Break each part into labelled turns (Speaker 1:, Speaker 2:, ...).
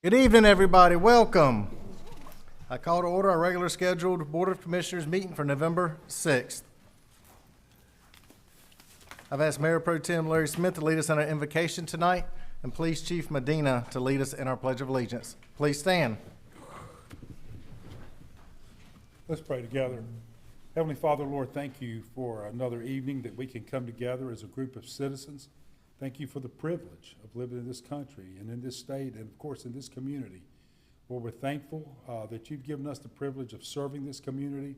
Speaker 1: Good evening, everybody. Welcome. I call to order our regular scheduled Board of Commissioners meeting for November 6th. I've asked Mayor Pro Tem Larry Smith to lead us in our invocation tonight, and Police Chief Medina to lead us in our Pledge of Allegiance. Please stand.
Speaker 2: Let's pray together. Heavenly Father, Lord, thank you for another evening that we can come together as a group of citizens. Thank you for the privilege of living in this country and in this state and, of course, in this community. Lord, we're thankful that you've given us the privilege of serving this community.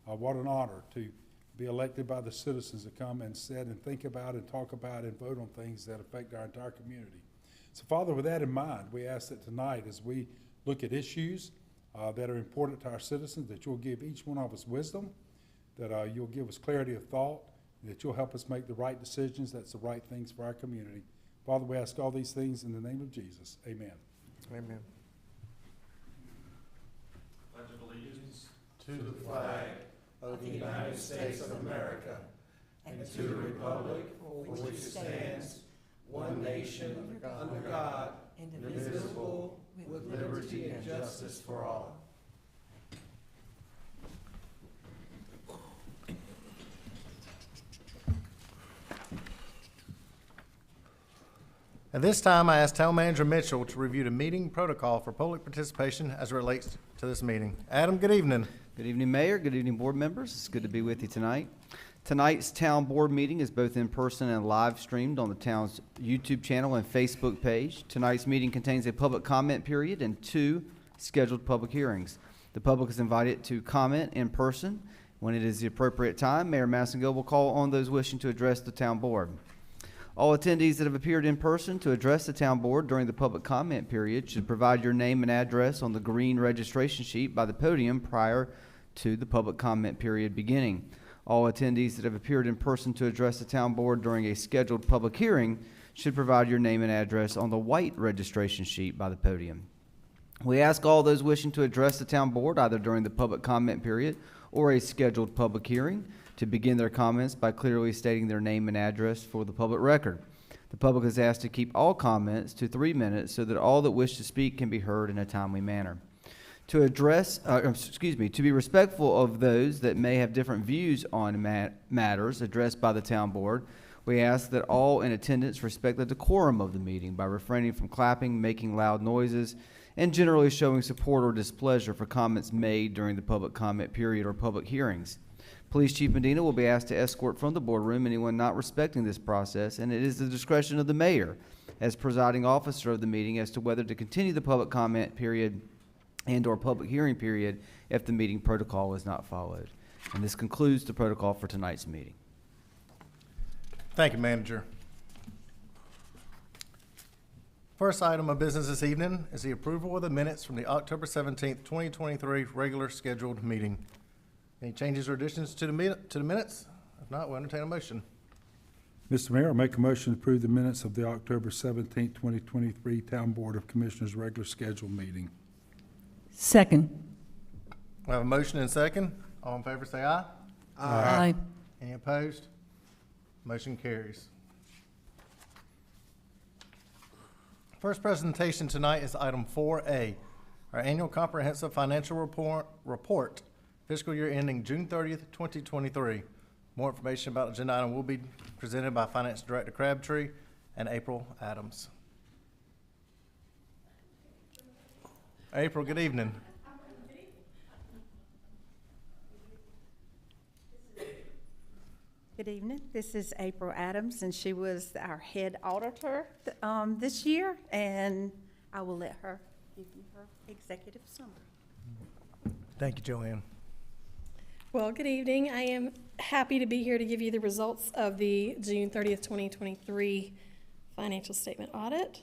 Speaker 2: What an honor to be elected by the citizens to come and sit and think about and talk about and vote on things that affect our entire community. So, Father, with that in mind, we ask that tonight as we look at issues that are important to our citizens, that you'll give each one of us wisdom, that you'll give us clarity of thought, that you'll help us make the right decisions, that's the right things for our community. Father, we ask all these things in the name of Jesus. Amen.
Speaker 1: Amen.
Speaker 3: Pledge of allegiance
Speaker 1: To the flag
Speaker 3: of the United States of America and to the republic for which it stands, one nation, under God, indivisible, with liberty and justice for all.
Speaker 1: At this time, I ask Town Manager Mitchell to review the meeting protocol for public participation as it relates to this meeting. Adam, good evening.
Speaker 4: Good evening, Mayor. Good evening, board members. It's good to be with you tonight. Tonight's town board meeting is both in person and live streamed on the town's YouTube channel and Facebook page. Tonight's meeting contains a public comment period and 2 scheduled public hearings. The public is invited to comment in person. When it is the appropriate time, Mayor Massengill will call on those wishing to address the town board. All attendees that have appeared in person to address the town board during the public comment period should provide your name and address on the green registration sheet by the podium prior to the public comment period beginning. All attendees that have appeared in person to address the town board during a scheduled public hearing should provide your name and address on the white registration sheet by the podium. We ask all those wishing to address the town board either during the public comment period or a scheduled public hearing to begin their comments by clearly stating their name and address for the public record. The public is asked to keep all comments to 3 minutes so that all that wish to speak can be heard in a timely manner. To be respectful of those that may have different views on matters addressed by the town board, we ask that all in attendance respect the decorum of the meeting by refraining from clapping, making loud noises, and generally showing support or displeasure for comments made during the public comment period or public hearings. Police Chief Medina will be asked to escort from the boardroom anyone not respecting this process, and it is the discretion of the mayor as presiding officer of the meeting as to whether to continue the public comment period and or public hearing period if the meeting protocol is not followed. And this concludes the protocol for tonight's meeting.
Speaker 1: Thank you, Manager. First item of business this evening is the approval of the minutes from the October 17th, 2023 regular scheduled meeting. Any changes or additions to the minutes? If not, we'll entertain a motion.
Speaker 2: Mr. Mayor, I make a motion to approve the minutes of the October 17, 2023 Town Board of Commissioners regular scheduled meeting.
Speaker 5: Second.
Speaker 1: We have a motion and second. All in favor say aye.
Speaker 5: Aye.
Speaker 1: Any opposed? Motion carries. First presentation tonight is item 4A, our annual comprehensive financial report, fiscal year ending June 30th, 2023. More information about the agenda item will be presented by Finance Director Crabtree and April Adams. April, good evening.
Speaker 6: Good evening. This is April Adams, and she was our head auditor this year, and I will let her give you her executive summary.
Speaker 1: Thank you, Joanne.
Speaker 7: Well, good evening. I am happy to be here to give you the results of the June 30th, 2023 financial statement audit.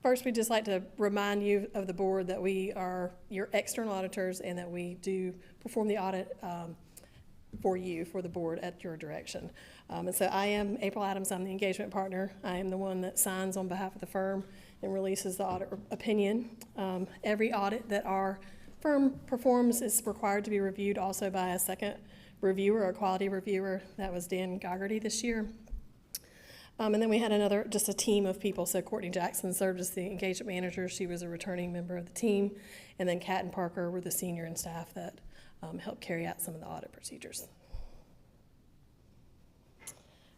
Speaker 7: First, we'd just like to remind you of the board that we are your external auditors and that we do perform the audit for you, for the board at your direction. And so I am April Adams. I'm the engagement partner. I am the one that signs on behalf of the firm and releases the audit opinion. Every audit that our firm performs is required to be reviewed also by a second reviewer, a quality reviewer. That was Dan Goggerty this year. And then we had just a team of people. So Courtney Jackson served as the engagement manager. She was a returning member of the team. And then Kat and Parker were the senior and staff that helped carry out some of the audit procedures.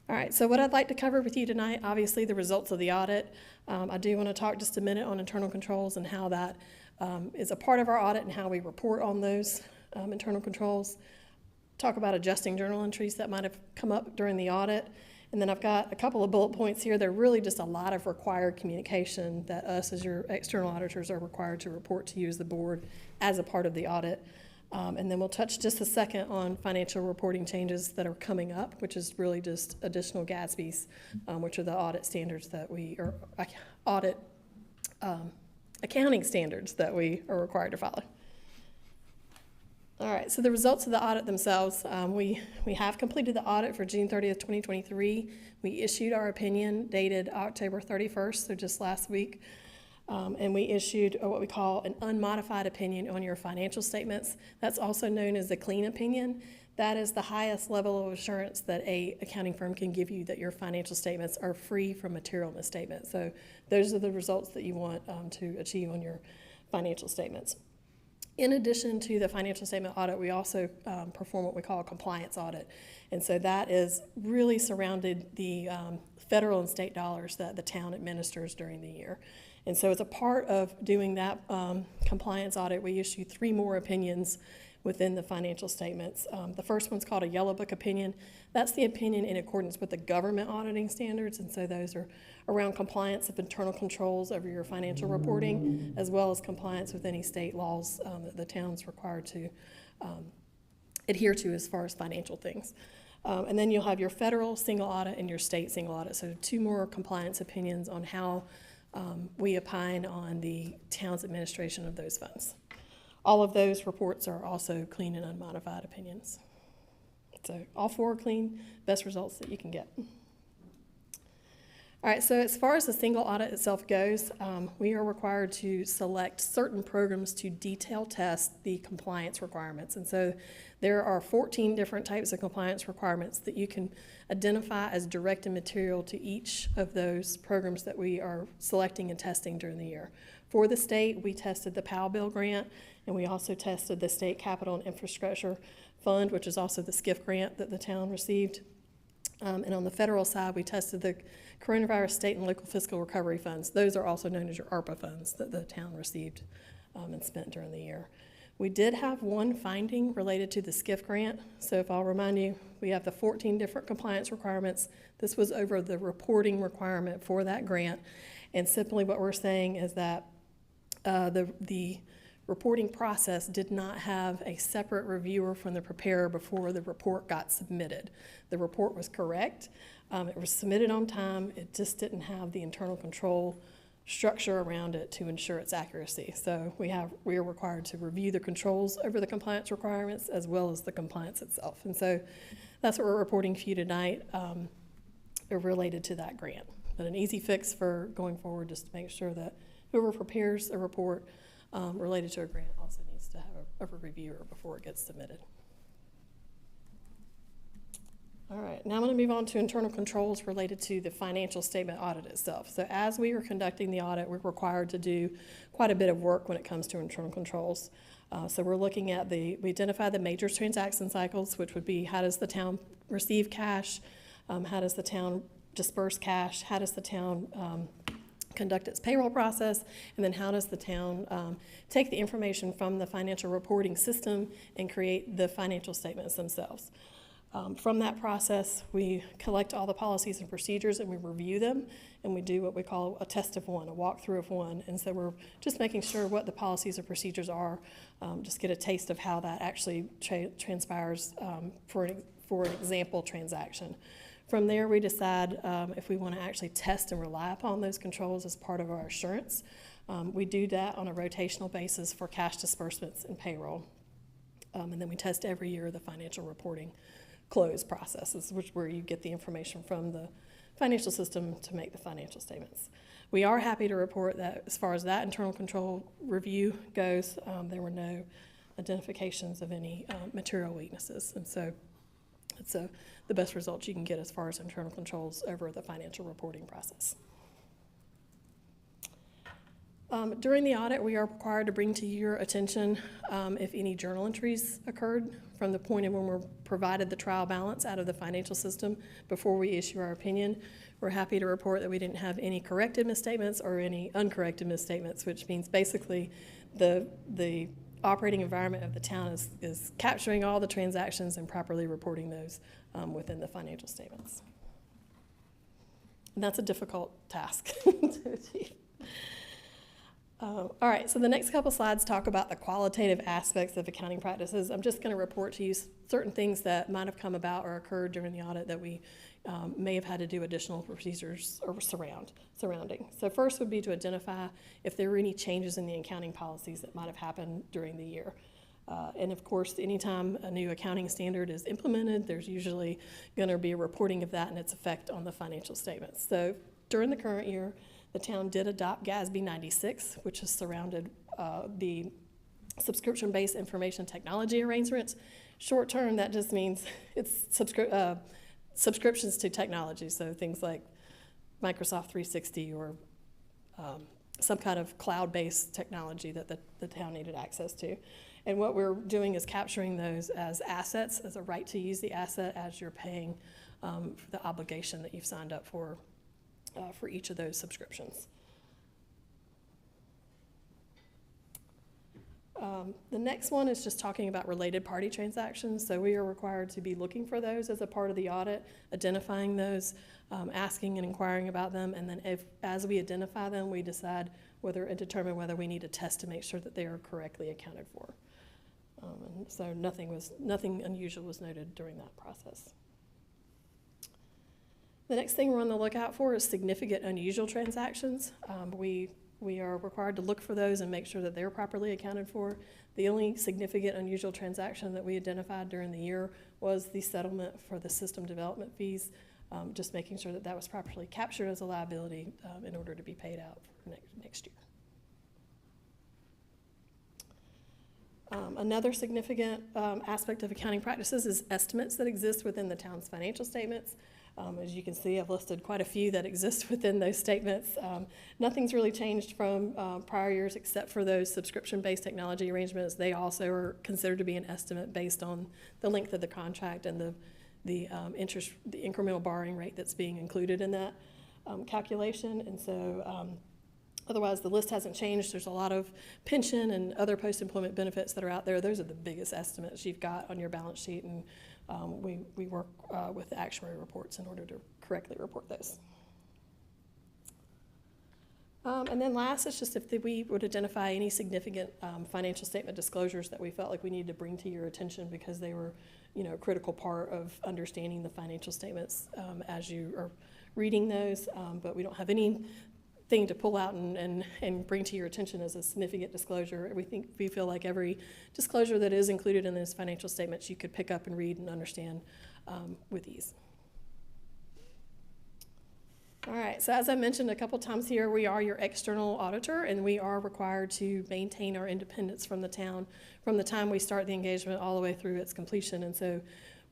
Speaker 7: All right, so what I'd like to cover with you tonight, obviously the results of the audit. I do want to talk just a minute on internal controls and how that is a part of our audit and how we report on those internal controls. Talk about adjusting journal entries that might have come up during the audit. And then I've got a couple of bullet points here. They're really just a lot of required communication that us as your external auditors are required to report to you as the board as a part of the audit. And then we'll touch just a second on financial reporting changes that are coming up, which is really just additional GASBs, which are the audit standards that accounting standards that we are required to follow. All right, so the results of the audit themselves, we have completed the audit for June 30th, 2023. We issued our opinion dated October 31st, so just last week. And we issued what we call an unmodified opinion on your financial statements. That's also known as a clean opinion. That is the highest level of assurance that a accounting firm can give you that your financial statements are free from material misstatement. So those are the results that you want to achieve on your financial statements. In addition to the financial statement audit, we also perform what we call a compliance audit. And so that is really surrounded the federal and state dollars that the town administers during the year. And so as a part of doing that compliance audit, we issue 3 more opinions within the financial statements. The first one's called a yellow book opinion. That's the opinion in accordance with the government auditing standards, and so those are around compliance of internal controls over your financial reporting, as well as compliance with any state laws that the town's required to adhere to as far as financial things. And then you'll have your federal single audit and your state single audit, so 2 more compliance opinions on how we opine on the town's administration of those funds. All of those reports are also clean and unmodified opinions. So all 4 are clean, best results that you can get. All right, so as far as the single audit itself goes, we are required to select certain programs to detail test the compliance requirements. And so there are 14 different types of compliance requirements that you can identify as direct and material to each of those programs that we are selecting and testing during the year. For the state, we tested the PAL bill grant, and we also tested the State Capital and Infrastructure Fund, which is also the SCIF grant that the town received. And on the federal side, we tested the Coronavirus State and Local Fiscal Recovery Funds. Those are also known as your ARPA funds that the town received and spent during the year. We did have one finding related to the SCIF grant. So if I'll remind you, we have the 14 different compliance requirements. This was over the reporting requirement for that grant. And simply what we're saying is that the reporting process did not have a separate reviewer from the preparer before the report got submitted. The report was correct. It was submitted on time. It just didn't have the internal control structure around it to ensure its accuracy. So we are required to review the controls over the compliance requirements as well as the compliance itself. And so that's what we're reporting for you tonight related to that grant. But an easy fix for going forward, just to make sure that whoever prepares a report related to a grant also needs to have a reviewer before it gets submitted. All right, now I'm going to move on to internal controls related to the financial statement audit itself. So as we are conducting the audit, we're required to do quite a bit of work when it comes to internal controls. So we're looking at we identify the major transaction cycles, which would be how does the town receive cash, how does the town disperse cash, how does the town conduct its payroll process, and then how does the town take the information from the financial reporting system and create the financial statements themselves. From that process, we collect all the policies and procedures and we review them, and we do what we call a test of one, a walkthrough of one. And so we're just making sure what the policies and procedures are, just get a taste of how that actually transpires for an example transaction. From there, we decide if we want to actually test and rely upon those controls as part of our assurance. We do that on a rotational basis for cash disbursements and payroll. And then we test every year the financial reporting close processes, which where you get the information from the financial system to make the financial statements. We are happy to report that as far as that internal control review goes, there were no identifications of any material weaknesses. And so It's the best results you can get as far as internal controls over the financial reporting process. During the audit, we are required to bring to your attention if any journal entries occurred from the point of when we're provided the trial balance out of the financial system before we issue our opinion. We're happy to report that we didn't have any corrected misstatements or any uncorrected misstatements, which means basically the operating environment of the town is capturing all the transactions and properly reporting those within the financial statements. And that's a difficult task to achieve. All right, so the next couple slides talk about the qualitative aspects of accounting practices. I'm just going to report to you certain things that might have come about or occurred during the audit that we may have had to do additional procedures or surrounding. So first would be to identify if there were any changes in the accounting policies that might have happened during the year. And of course, anytime a new accounting standard is implemented, there's usually going to be a reporting of that and its effect on the financial statements. So during the current year, the town did adopt GASB 96, which has surrounded the subscription-based information technology arrangements. Short term, that just means it's subscriptions to technology, so things like Microsoft 360 or some kind of cloud-based technology that the town needed access to. And what we're doing is capturing those as assets, as a right to use the asset as you're paying for the obligation that you've signed up for each of those subscriptions. The next one is just talking about related party transactions. So we are required to be looking for those as a part of the audit, identifying those, asking and inquiring about them, and then as we identify them, we decide determine whether we need a test to make sure that they are correctly accounted for. And so nothing unusual was noted during that process. The next thing we're on the lookout for is significant unusual transactions. We are required to look for those and make sure that they're properly accounted for. The only significant unusual transaction that we identified during the year was the settlement for the system development fees, just making sure that that was properly captured as a liability in order to be paid out for next year. Another significant aspect of accounting practices is estimates that exist within the town's financial statements. As you can see, I've listed quite a few that exist within those statements. Nothing's really changed from prior years except for those subscription-based technology arrangements. They also are considered to be an estimate based on the length of the contract and the incremental borrowing rate that's being included in that calculation. And so otherwise, the list hasn't changed. There's a lot of pension and other post-employment benefits that are out there. Those are the biggest estimates you've got on your balance sheet, and we work with the actuary reports in order to correctly report those. And then last, it's just if we would identify any significant financial statement disclosures that we felt like we needed to bring to your attention because they were, a critical part of understanding the financial statements as you are reading those, but we don't have anything to pull out and bring to your attention as a significant disclosure. We feel like every disclosure that is included in those financial statements you could pick up and read and understand with ease. All right, so as I mentioned a couple times here, we are your external auditor, and we are required to maintain our independence from the town from the time we start the engagement all the way through its completion. And so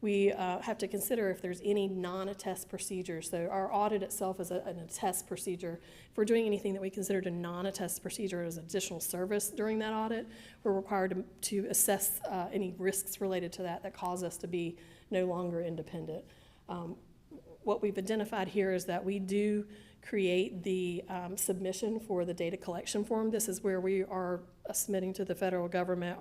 Speaker 7: we have to consider if there's any non-attest procedure. So our audit itself is an attest procedure. If we're doing anything that we consider a non-attest procedure as additional service during that audit, we're required to assess any risks related to that cause us to be no longer independent. What we've identified here is that we do create the submission for the data collection form. This is where we are submitting to the federal government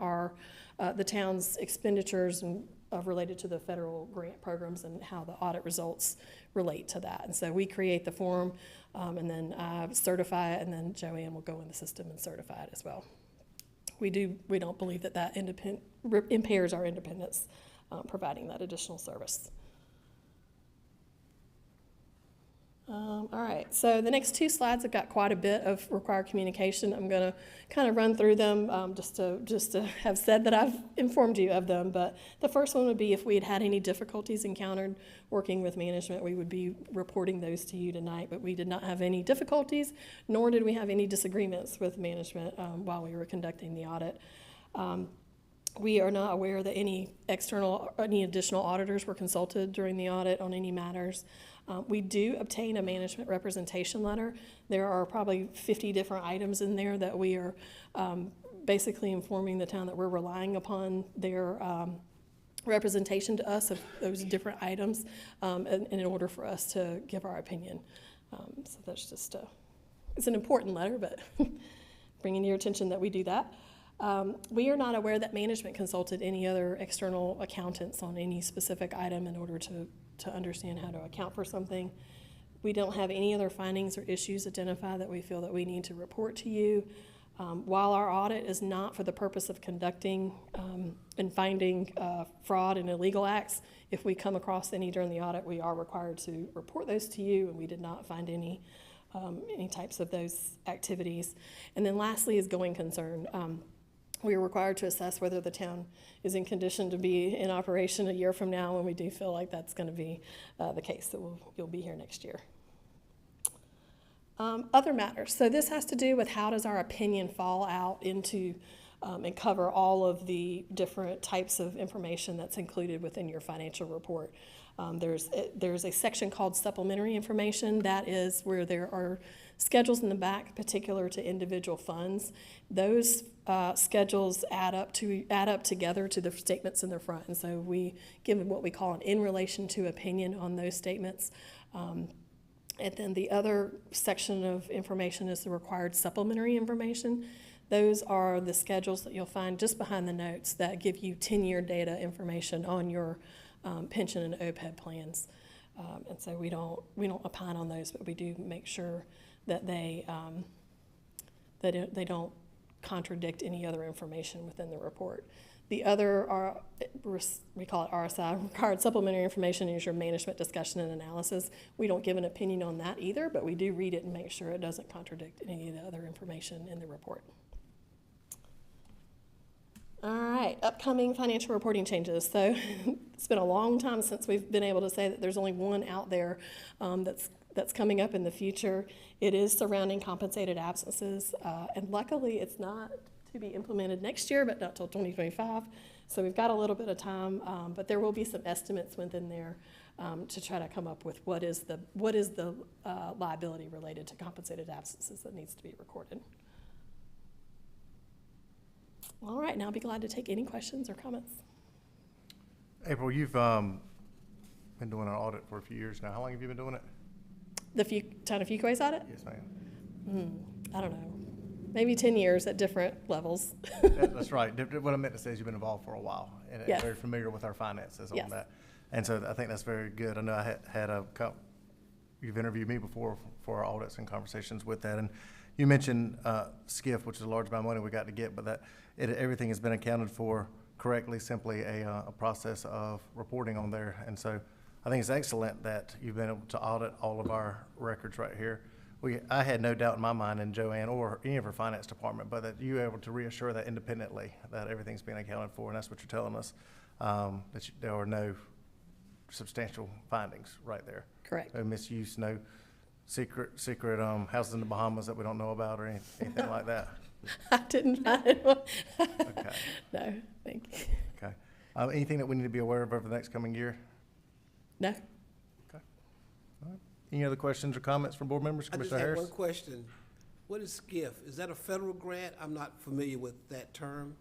Speaker 7: the town's expenditures and related to the federal grant programs and how the audit results relate to that. And so we create the form and then certify it, and then Joanne will go in the system and certify it as well. We don't believe that impairs our independence, providing that additional service. All right, so the next two slides have got quite a bit of required communication. I'm going to kind of run through them just to have said that I've informed you of them. But the first one would be if we had any difficulties encountered working with management, we would be reporting those to you tonight. But we did not have any difficulties, nor did we have any disagreements with management while we were conducting the audit. We are not aware that any additional auditors were consulted during the audit on any matters. We do obtain a management representation letter. There are probably 50 different items in there that we are basically informing the town that we're relying upon their representation to us of those different items in order for us to give our opinion. So that's just it's an important letter, but bringing to your attention that we do that. We are not aware that management consulted any other external accountants on any specific item in order to understand how to account for something. We don't have any other findings or issues identified that we feel that we need to report to you. While our audit is not for the purpose of conducting and finding fraud and illegal acts, if we come across any during the audit, we are required to report those to you, and we did not find any types of those activities. And then lastly is going concern. We are required to assess whether the town is in condition to be in operation a year from now, and we do feel like that's going to be the case, that you'll be here next year. Other matters. So this has to do with how does our opinion fall out into and cover all of the different types of information that's included within your financial report. There's a section called supplementary information. That is where there are schedules in the back particular to individual funds. Those schedules add up together to the statements in the front, and so we give what we call an in relation to opinion on those statements. And then the other section of information is the required supplementary information. Those are the schedules that you'll find just behind the notes that give you 10-year data information on your pension and OPEB plans. And so we don't opine on those, but we do make sure that they don't contradict any other information within the report. The other, we call it RSI, required supplementary information, is your management discussion and analysis. We don't give an opinion on that either, but we do read it and make sure it doesn't contradict any of the other information in the report. All right, upcoming financial reporting changes. So it's been a long time since we've been able to say that there's only one out there that's coming up in the future. It is surrounding compensated absences, and luckily it's not to be implemented next year, but not till 2025. So we've got a little bit of time, but there will be some estimates within there to try to come up with what is the liability related to compensated absences that needs to be recorded. All right, now I'll be glad to take any questions or comments.
Speaker 1: April, you've been doing an audit for a few years now. How long have you been doing it?
Speaker 7: The town of Fuquay's audit?
Speaker 1: Yes, ma'am.
Speaker 7: I don't know, maybe 10 years at different levels.
Speaker 1: That's right. What I meant to say is you've been involved for a while and
Speaker 7: Yes.
Speaker 1: very familiar with our finances on
Speaker 7: Yes.
Speaker 1: that. And so I think that's very good. I know I had you've interviewed me before for our audits and conversations with that. And you mentioned SCIF, which is a large amount of money we got to get, but everything has been accounted for correctly, simply a process of reporting on there. And so I think it's excellent that you've been able to audit all of our records right here. I had no doubt in my mind, and Joanne or any of her finance department, but that you were able to reassure that independently that everything's being accounted for, and that's what you're telling us, that there are no substantial findings right there.
Speaker 7: Correct.
Speaker 1: No misuse, no secret houses in the Bahamas that we don't know about or anything like that.
Speaker 7: I didn't find it.
Speaker 1: Okay.
Speaker 7: No, thank you.
Speaker 1: Okay. Anything that we need to be aware of over the next coming year?
Speaker 7: No.
Speaker 1: Okay. All right. Any other questions or comments from board members?
Speaker 3: I just
Speaker 1: Commissioner
Speaker 3: have
Speaker 1: Harris?
Speaker 3: one question. What is SCIF? Is that a federal grant? I'm not familiar with that term,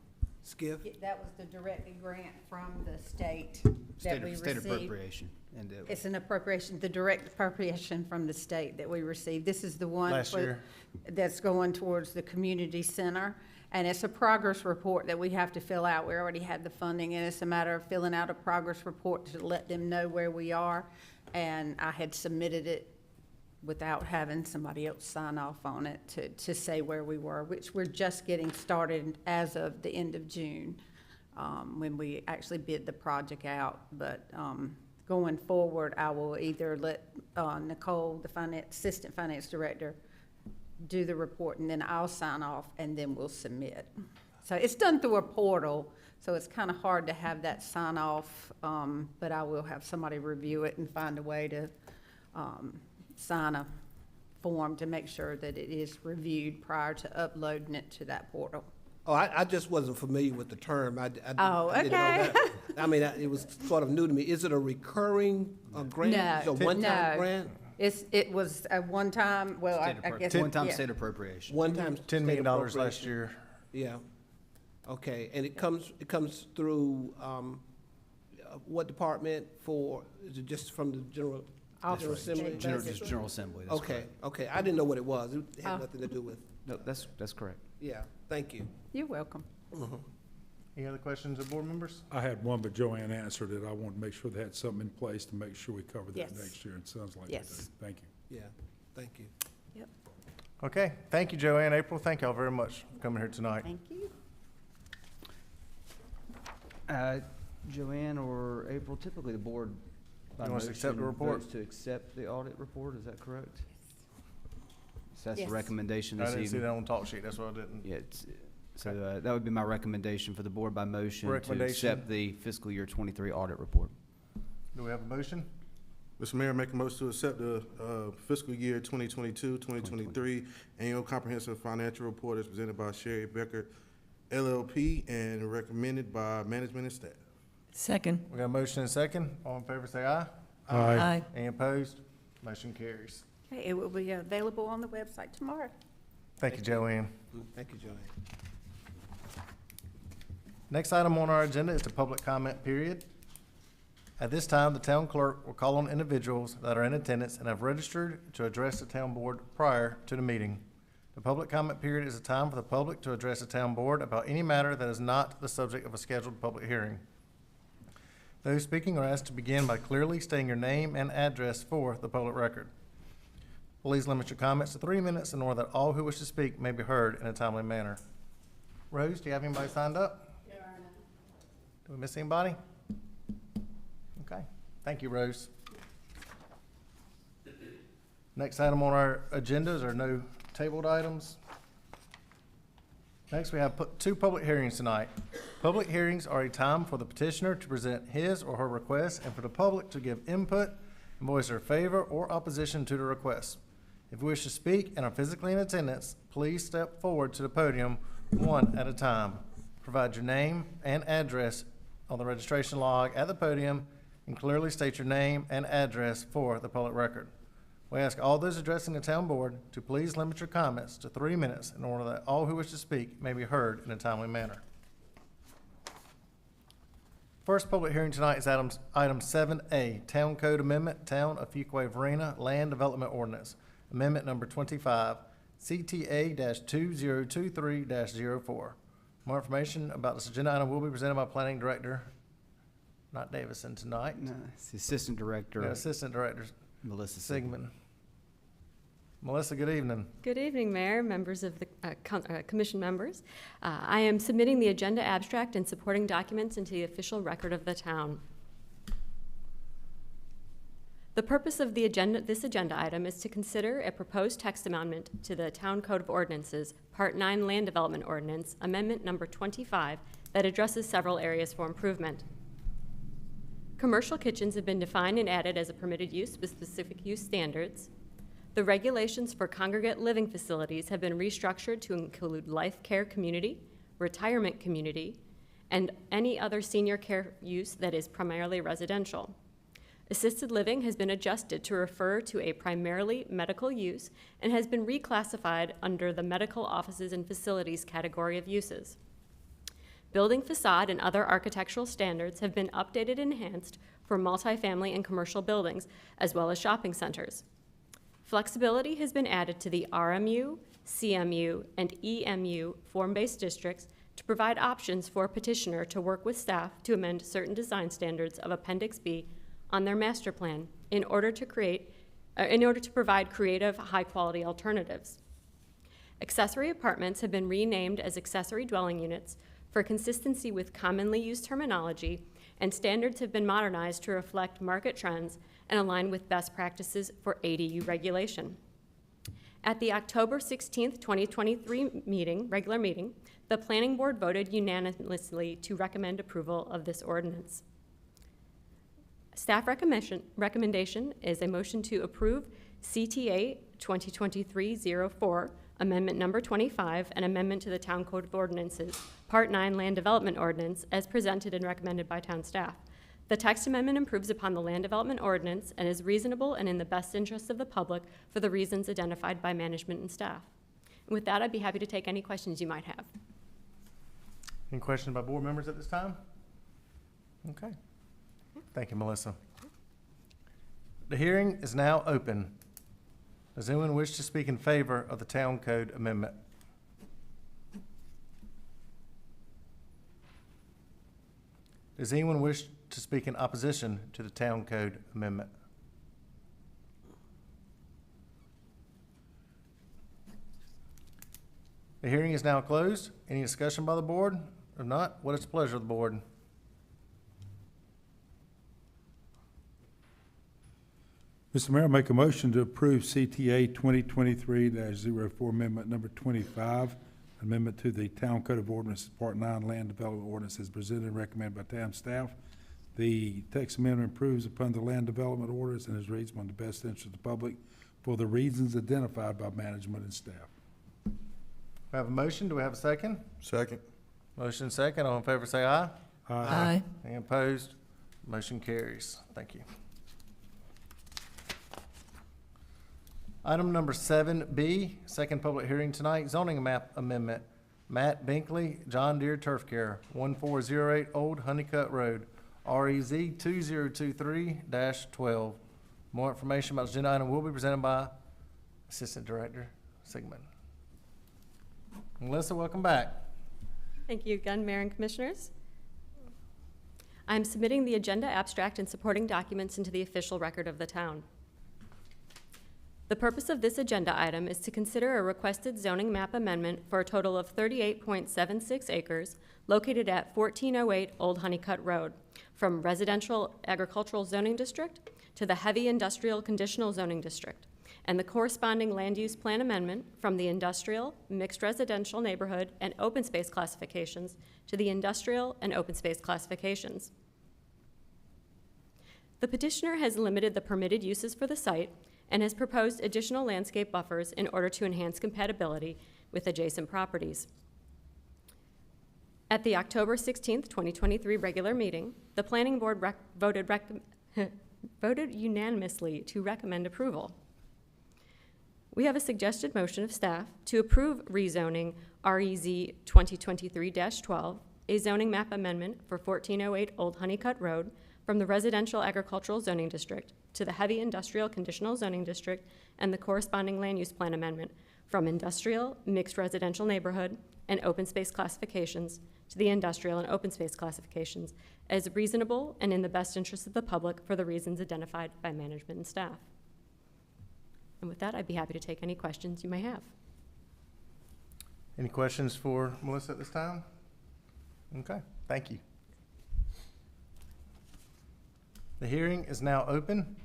Speaker 3: SCIF.
Speaker 8: That was the directed grant from the state
Speaker 9: State
Speaker 8: that we
Speaker 9: state
Speaker 8: received.
Speaker 9: appropriation. And
Speaker 8: It's an appropriation, the direct appropriation from the state that we received. This is the one
Speaker 1: Last year.
Speaker 8: that's going towards the community center. And it's a progress report that we have to fill out. We already had the funding, and it's a matter of filling out a progress report to let them know where we are. And I had submitted it without having somebody else sign off on it to say where we were, which we're just getting started as of the end of June, when we actually bid the project out. But going forward, I will either let Nicole, the assistant finance director, do the report, and then I'll sign off, and then we'll submit. So it's done through a portal, so it's kind of hard to have that sign off, but I will have somebody review it and find a way to sign a form to make sure that it is reviewed prior to uploading it to that portal.
Speaker 3: Oh, I just wasn't familiar with the term.
Speaker 8: Oh,
Speaker 3: I didn't know
Speaker 8: okay.
Speaker 3: that. I mean, it was sort of new to me. Is it a recurring grant?
Speaker 8: No,
Speaker 3: Is it a one-time
Speaker 8: no.
Speaker 3: grant?
Speaker 8: It was a one-time, well, I guess.
Speaker 4: One-time
Speaker 8: yeah.
Speaker 4: state appropriation.
Speaker 3: One-time
Speaker 1: $10 million
Speaker 3: state
Speaker 1: last
Speaker 3: appropriation.
Speaker 1: year.
Speaker 3: Yeah. Okay, and it comes through, what department for, is it just from the General
Speaker 8: Office.
Speaker 3: Assembly?
Speaker 4: Just General Assembly, that's
Speaker 3: Okay,
Speaker 4: correct.
Speaker 3: okay. I didn't know what it was. It had
Speaker 8: Oh.
Speaker 3: nothing to do with,
Speaker 4: No, that's correct.
Speaker 3: yeah, thank you.
Speaker 8: You're welcome.
Speaker 1: Any other questions of board members?
Speaker 2: I had one, but Joanne answered it. I wanted to make sure they had something in place to make sure we cover that
Speaker 8: Yes.
Speaker 2: next year. It sounds like they do.
Speaker 8: Yes.
Speaker 2: Thank you.
Speaker 3: Yeah, thank you.
Speaker 8: Yep,
Speaker 1: Okay, thank you, Joanne, April, thank y'all very much for coming here tonight.
Speaker 8: thank you.
Speaker 4: Joanne or April, typically the board by
Speaker 1: You want us to accept the
Speaker 4: motion
Speaker 1: report?
Speaker 4: votes to accept the audit report, is that correct? So that's the
Speaker 7: Yes.
Speaker 4: recommendation
Speaker 1: I
Speaker 4: this
Speaker 1: didn't see
Speaker 4: evening.
Speaker 1: that on talk sheet, that's why I didn't.
Speaker 4: Yeah, so that would be my recommendation for the board by motion to
Speaker 1: Recommendation.
Speaker 4: accept the fiscal year 23 audit report.
Speaker 1: Do we have a motion?
Speaker 9: Mr. Mayor, make a motion to accept the fiscal year 2022, 2023 annual comprehensive financial report as presented by Sherry Becker LLP and recommended by management and staff.
Speaker 5: Second.
Speaker 1: We got a motion and a second. All in favor, say aye.
Speaker 5: Aye.
Speaker 1: Any opposed? Motion carries.
Speaker 8: Okay, it will be available on the website tomorrow.
Speaker 1: Thank you, Joanne.
Speaker 3: Thank you, Joanne.
Speaker 1: Next item on our agenda is the public comment period. At this time, the town clerk will call on individuals that are in attendance and have registered to address the town board prior to the meeting. The public comment period is a time for the public to address the town board about any matter that is not the subject of a scheduled public hearing. Those speaking are asked to begin by clearly stating your name and address for the public record. Please limit your comments to 3 minutes in order that all who wish to speak may be heard in a timely manner. Rose, do you have anybody signed up? Do we miss anybody? Okay, thank you, Rose. Next item on our agendas are no tabled items. Next, we have two public hearings tonight. Public hearings are a time for the petitioner to present his or her request and for the public to give input and voice their favor or opposition to the request. If you wish to speak and are physically in attendance, please step forward to the podium one at a time. Provide your name and address on the registration log at the podium and clearly state your name and address for the public record. We ask all those addressing the town board to please limit your comments to 3 minutes in order that all who wish to speak may be heard in a timely manner. First public hearing tonight is item 7A, Town Code Amendment, Town of Fuquay-Varina Land Development Ordinance, Amendment Number 25, CTA-2023-04. More information about this agenda item will be presented by Planning Director, not Davison tonight,
Speaker 4: No, it's the Assistant Director,
Speaker 1: Assistant Director
Speaker 4: Melissa
Speaker 1: Sigmund. Melissa, good evening.
Speaker 10: Good evening, Mayor, members of the commission members. I am submitting the agenda abstract and supporting documents into the official record of the town. The purpose of this agenda item is to consider a proposed text amendment to the Town Code of Ordinances, Part 9 Land Development Ordinance, Amendment Number 25, that addresses several areas for improvement. Commercial kitchens have been defined and added as a permitted use with specific use standards. The regulations for congregate living facilities have been restructured to include life care community, retirement community, and any other senior care use that is primarily residential. Assisted living has been adjusted to refer to a primarily medical use and has been reclassified under the medical offices and facilities category of uses. Building facade and other architectural standards have been updated and enhanced for multifamily and commercial buildings, as well as shopping centers. Flexibility has been added to the RMU, CMU, and EMU form-based districts to provide options for a petitioner to work with staff to amend certain design standards of Appendix B on their master plan in order to provide creative, high-quality alternatives. Accessory apartments have been renamed as accessory dwelling units for consistency with commonly used terminology, and standards have been modernized to reflect market trends and align with best practices for ADU regulation. At the October 16th, 2023 regular meeting, the Planning Board voted unanimously to recommend approval of this ordinance. Staff recommendation is a motion to approve CTA 2023-04, Amendment Number 25, an amendment to the Town Code of Ordinances, Part 9 Land Development Ordinance, as presented and recommended by town staff. The text amendment improves upon the Land Development Ordinance and is reasonable and in the best interest of the public for the reasons identified by management and staff. And with that, I'd be happy to take any questions you might have.
Speaker 1: Any questions by board members at this time? Okay. Thank you, Melissa. The hearing is now open. Does anyone wish to speak in favor of the Town Code Amendment? Does anyone wish to speak in opposition to the Town Code Amendment? The hearing is now closed. Any discussion by the board? If not, what is the pleasure of the board?
Speaker 2: Mr. Mayor, I make a motion to approve CTA 2023-04 Amendment Number 25, amendment to the Town Code of Ordinances, Part 9 Land Development Ordinance as presented and recommended by town staff. The text amendment improves upon the Land Development Ordinance and is reasonable in the best interest of the public for the reasons identified by management and staff.
Speaker 1: We have a motion. Do we have a second?
Speaker 9: Second.
Speaker 1: Motion second. All in favor say aye.
Speaker 5: Aye.
Speaker 1: Any opposed? Motion carries. Thank you. Item number 7B, second public hearing tonight, zoning map amendment. Matt Binkley, John Deere Turf Care, 1408 Old Honeycutt Road, REZ 2023-12. More information about this agenda item will be presented by Assistant Director Sigmund. Melissa, welcome back.
Speaker 10: Thank you again, Mayor and Commissioners. I'm submitting the agenda abstract and supporting documents into the official record of the town. The purpose of this agenda item is to consider a requested zoning map amendment for a total of 38.76 acres located at 1408 Old Honeycutt Road, from residential agricultural zoning district to the heavy industrial conditional zoning district, and the corresponding land use plan amendment from the industrial, mixed residential neighborhood, and open space classifications to the industrial and open space classifications. The petitioner has limited the permitted uses for the site and has proposed additional landscape buffers in order to enhance compatibility with adjacent properties. At the October 16th, 2023 regular meeting, the Planning Board voted unanimously to recommend approval. We have a suggested motion of staff to approve rezoning REZ 2023-12, a zoning map amendment for 1408 Old Honeycutt Road from the residential agricultural zoning district to the heavy industrial conditional zoning district and the corresponding land use plan amendment from industrial, mixed residential neighborhood, and open space classifications to the industrial and open space classifications as reasonable and in the best interest of the public for the reasons identified by management and staff. And with that, I'd be happy to take any questions you may have.
Speaker 1: Any questions for Melissa at this time? Okay, thank you. The hearing is now open.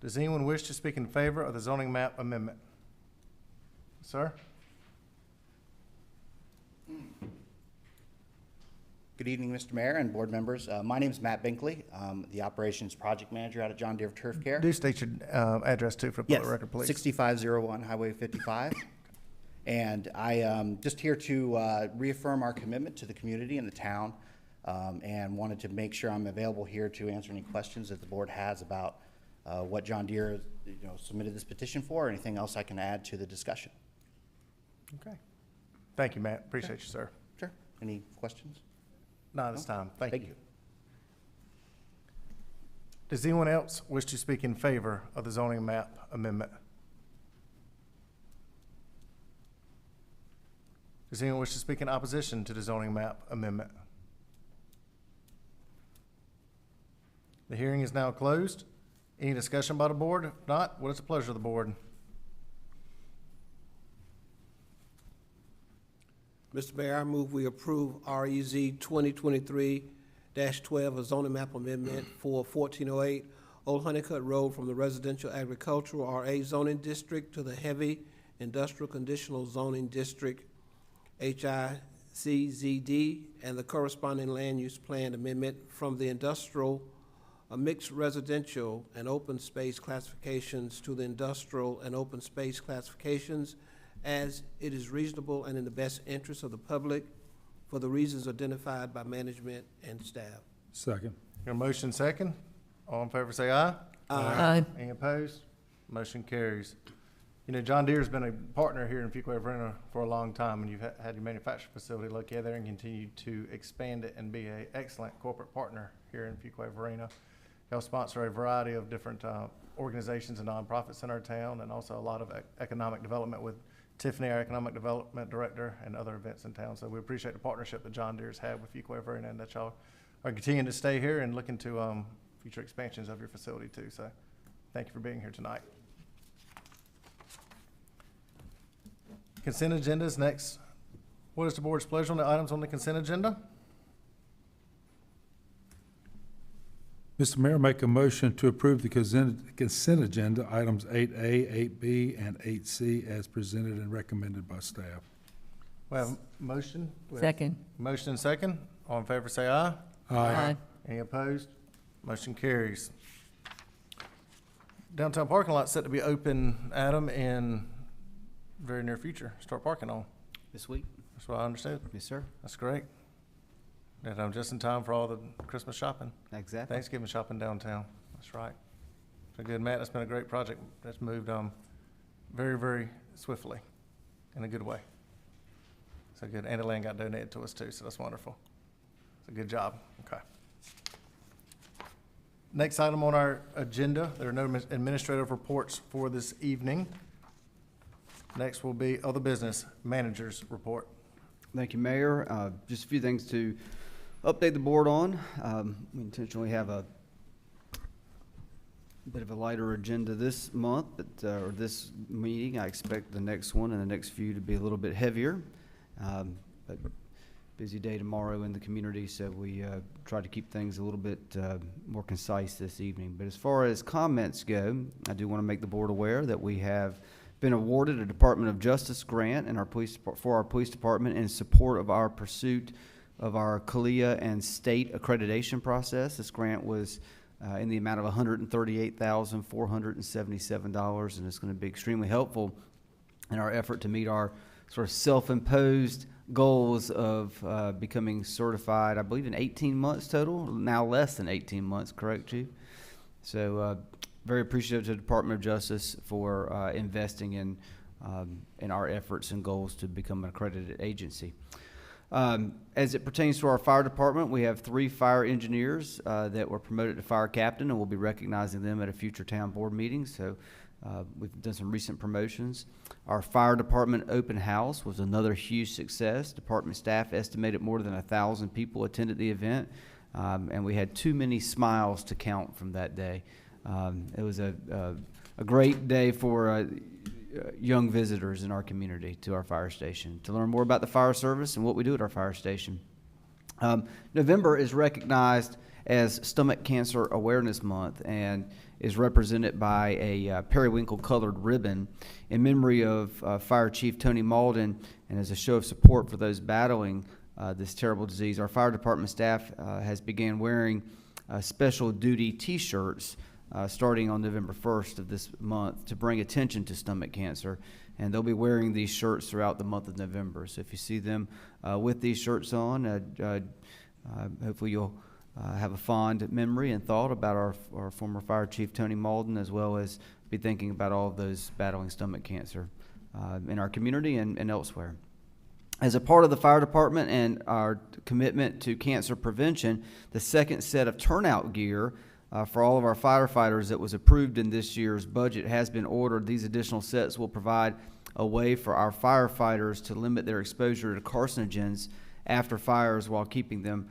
Speaker 1: Does anyone wish to speak in favor of the zoning map amendment? Sir?
Speaker 11: Good evening, Mr. Mayor and board members. My name is Matt Binkley. I'm the Operations Project Manager out at John Deere Turf Care.
Speaker 1: Do state your address too for the public record, please.
Speaker 11: 6501 Highway 55. And I am just here to reaffirm our commitment to the community and the town, and wanted to make sure I'm available here to answer any questions that the board has about what John Deere submitted this petition for, or anything else I can add to the discussion.
Speaker 1: Okay. Thank you, Matt. Appreciate you, sir.
Speaker 11: Sure. Any questions?
Speaker 1: Not at this time. Thank you.
Speaker 11: Thank you.
Speaker 1: Does anyone else wish to speak in favor of the zoning map amendment? Does anyone wish to speak in opposition to the zoning map amendment? The hearing is now closed. Any discussion by the board? If not, what is the pleasure of the board?
Speaker 3: Mr. Mayor, I move we approve REZ 2023-12, a zoning map amendment for 1408 Old Honeycutt Road from the residential agricultural RA zoning district to the heavy industrial conditional zoning district, HICZD, and the corresponding land use plan amendment from the industrial, mixed residential and open space classifications to the industrial and open space classifications as it is reasonable and in the best interest of the public for the reasons identified by management and staff.
Speaker 2: Second.
Speaker 1: Your motion second. All in favor say aye.
Speaker 5: Aye.
Speaker 1: Any opposed? Motion carries. You know, John Deere's been a partner here in Fuquay-Varina for a long time, and you've had your manufacturing facility located there and continue to expand it and be an excellent corporate partner here in Fuquay-Varina. Y'all sponsor a variety of different organizations and nonprofits in our town, and also a lot of economic development with Tiffany, our economic development director, and other events in town. So we appreciate the partnership that John Deere's had with Fuquay-Varina, and that y'all are continuing to stay here and looking to future expansions of your facility too. So thank you for being here tonight. Consent agenda is next. What is the board's pleasure on the items on the consent agenda?
Speaker 2: Mr. Mayor, make a motion to approve the consent agenda, items 8A, 8B, and 8C as presented and recommended by staff.
Speaker 1: We have a motion.
Speaker 5: Second.
Speaker 1: Motion and second. All in favor say aye.
Speaker 5: Aye.
Speaker 1: Any opposed? Motion carries. Downtown parking lot set to be open, Adam, in very near future. Start parking on.
Speaker 4: This week?
Speaker 1: That's what I understood.
Speaker 4: Yes, sir.
Speaker 1: That's great. And I'm just in time for all the Christmas shopping,
Speaker 4: Exactly.
Speaker 1: Thanksgiving shopping downtown. That's right. So good, Matt. That's been a great project. That's moved very, very swiftly in a good way. So good. And the land got donated to us too, so that's wonderful. It's a good job. Okay. Next item on our agenda, there are no administrative reports for this evening. Next will be other business, managers report.
Speaker 4: Thank you, Mayor. Just a few things to update the board on. We intentionally have a bit of a lighter agenda this month, but, or this meeting. I expect the next one and the next few to be a little bit heavier. But busy day tomorrow in the community, so we try to keep things a little bit more concise this evening. But as far as comments go, I do want to make the board aware that we have been awarded a Department of Justice grant in for our police department in support of our pursuit of our CALIA and state accreditation process. This grant was in the amount of $138,477, and it's going to be extremely helpful in our effort to meet our sort of self-imposed goals of becoming certified, I believe, in 18 months total, now less than 18 months, correct, Chief? So very appreciative to the Department of Justice for investing in our efforts and goals to become an accredited agency. As it pertains to our fire department, we have 3 fire engineers that were promoted to fire captain, and we'll be recognizing them at a future town board meeting. So we've done some recent promotions. Our fire department open house was another huge success. Department staff estimated more than 1,000 people attended the event, and we had too many smiles to count from that day. It was a great day for young visitors in our community to our fire station to learn more about the fire service and what we do at our fire station. November is recognized as Stomach Cancer Awareness Month and is represented by a periwinkle colored ribbon in memory of Fire Chief Tony Malden, and as a show of support for those battling this terrible disease. Our fire department staff has began wearing special duty t-shirts starting on November 1st of this month to bring attention to stomach cancer, and they'll be wearing these shirts throughout the month of November. So if you see them with these shirts on, hopefully you'll have a fond memory and thought about our former Fire Chief Tony Malden, as well as be thinking about all of those battling stomach cancer in our community and elsewhere. As a part of the fire department and our commitment to cancer prevention, the second set of turnout gear for all of our firefighters that was approved in this year's budget has been ordered. These additional sets will provide a way for our firefighters to limit their exposure to carcinogens after fires while keeping them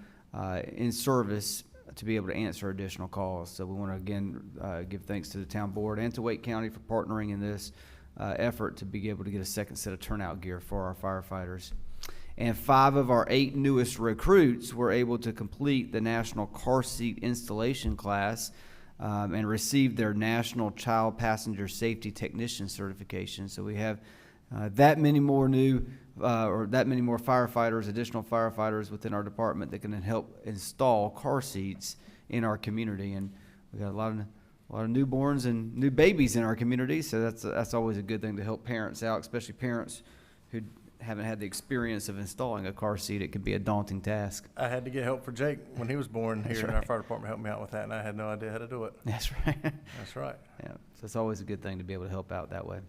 Speaker 4: in service to be able to answer additional calls. So we want to again give thanks to the town board and to Wake County for partnering in this effort to be able to get a second set of turnout gear for our firefighters. And 5 of our 8 newest recruits were able to complete the National Car Seat Installation class and receive their National Child Passenger Safety Technician certification. So we have that many more firefighters, additional firefighters within our department that can help install car seats in our community. And we got a lot a lot of newborns and new babies in our community, so that's always a good thing to help parents out, especially parents who haven't had the experience of installing a car seat. It could be a daunting task.
Speaker 1: I had to get help for Jake when he was born here, and our fire department helped me out with that, and I had no idea how to do it.
Speaker 4: That's right.
Speaker 1: That's right.
Speaker 4: Yeah, so it's always a good thing to be able to help out that way.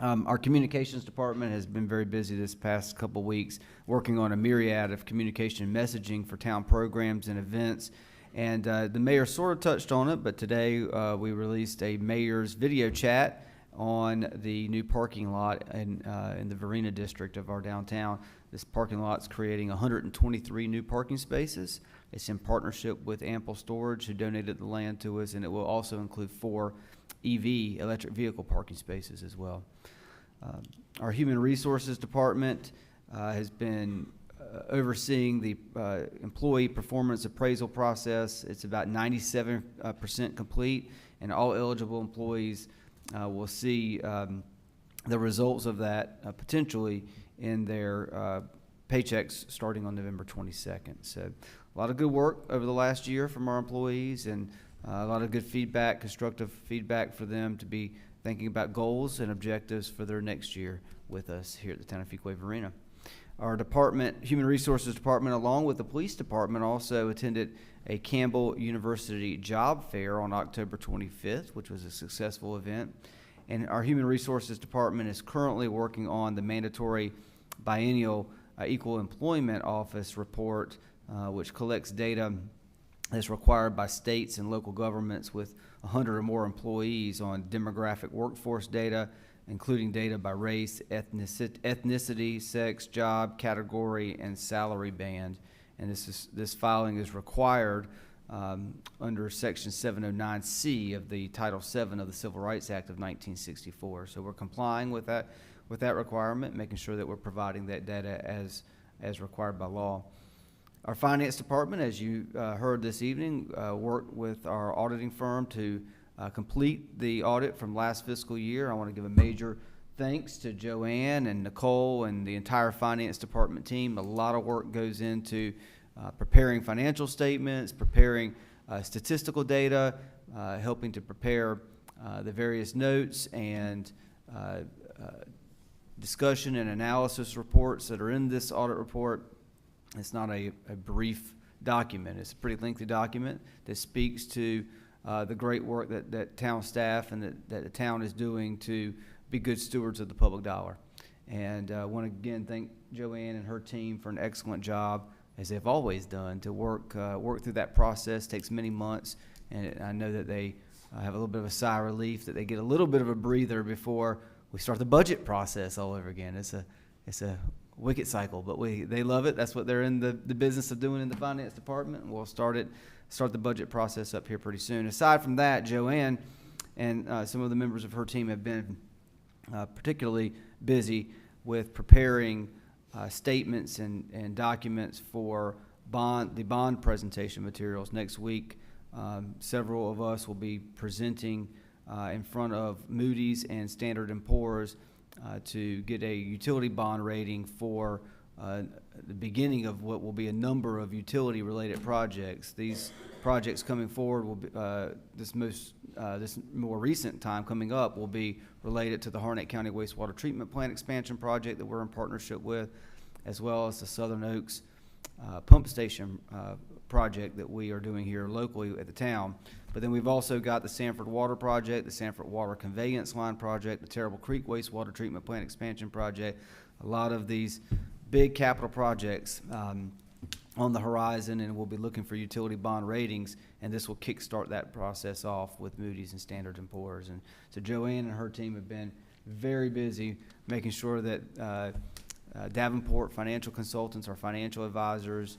Speaker 4: Our communications department has been very busy this past couple weeks, working on a myriad of communication and messaging for town programs and events. And the mayor sort of touched on it, but today we released a mayor's video chat on the new parking lot in the Varina district of our downtown. This parking lot's creating 123 new parking spaces. It's in partnership with Ample Storage, who donated the land to us, and it will also include 4 EV, electric vehicle parking spaces as well. Our Human Resources Department has been overseeing the employee performance appraisal process. It's about 97% complete, and all eligible employees will see the results of that potentially in their paychecks starting on November 22nd. So a lot of good work over the last year from our employees, and a lot of good feedback, constructive feedback for them to be thinking about goals and objectives for their next year with us here at the town of Fuquay-Varina. Our department, Human Resources Department, along with the Police Department, also attended a Campbell University job fair on October 25th, which was a successful event. And our Human Resources Department is currently working on the mandatory biennial Equal Employment Office report, which collects data that's required by states and local governments with 100 or more employees on demographic workforce data, including data by race, ethnicity, sex, job, category, and salary band. And this filing is required under Section 709C of the Title VII of the Civil Rights Act of 1964. So we're complying with that requirement, making sure that we're providing that data as required by law. Our finance department, as you heard this evening, worked with our auditing firm to complete the audit from last fiscal year. I want to give a major thanks to Joanne and Nicole and the entire finance department team. A lot of work goes into preparing financial statements, preparing statistical data, helping to prepare the various notes and discussion and analysis reports that are in this audit report. It's not a brief document. It's a pretty lengthy document that speaks to the great work that town staff and that the town is doing to be good stewards of the public dollar. And I want to again thank Joanne and her team for an excellent job, as they've always done, to work through that process. It takes many months, and I know that they have a little bit of a sigh of relief that they get a little bit of a breather before we start the budget process all over again. It's a wicked cycle, but they love it. That's what they're in the business of doing in the finance department. We'll start the budget process up here pretty soon. Aside from that, Joanne and some of the members of her team have been particularly busy with preparing statements and documents for the bond presentation materials. Next week, several of us will be presenting in front of Moody's and Standard & Poor's to get a utility bond rating for the beginning of what will be a number of utility-related projects. These projects coming forward will be this more recent time coming up will be related to the Harnett County Wastewater Treatment Plant expansion project that we're in partnership with, as well as the Southern Oaks pump station project that we are doing here locally at the town. But then we've also got the Sanford Water Project, the Sanford Water Conveyance Line Project, the Terrible Creek Wastewater Treatment Plant expansion project. A lot of these big capital projects on the horizon, and we'll be looking for utility bond ratings, and this will kickstart that process off with Moody's and Standard & Poor's. And so Joanne and her team have been very busy making sure that Davenport Financial Consultants, our financial advisors,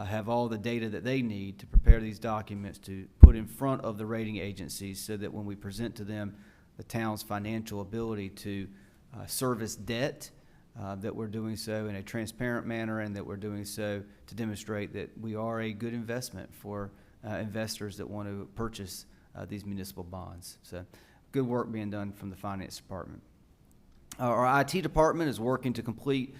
Speaker 4: have all the data that they need to prepare these documents to put in front of the rating agencies, so that when we present to them the town's financial ability to service debt, that we're doing so in a transparent manner, and that we're doing so to demonstrate that we are a good investment for investors that want to purchase these municipal bonds. So good work being done from the finance department. Our IT department is working to complete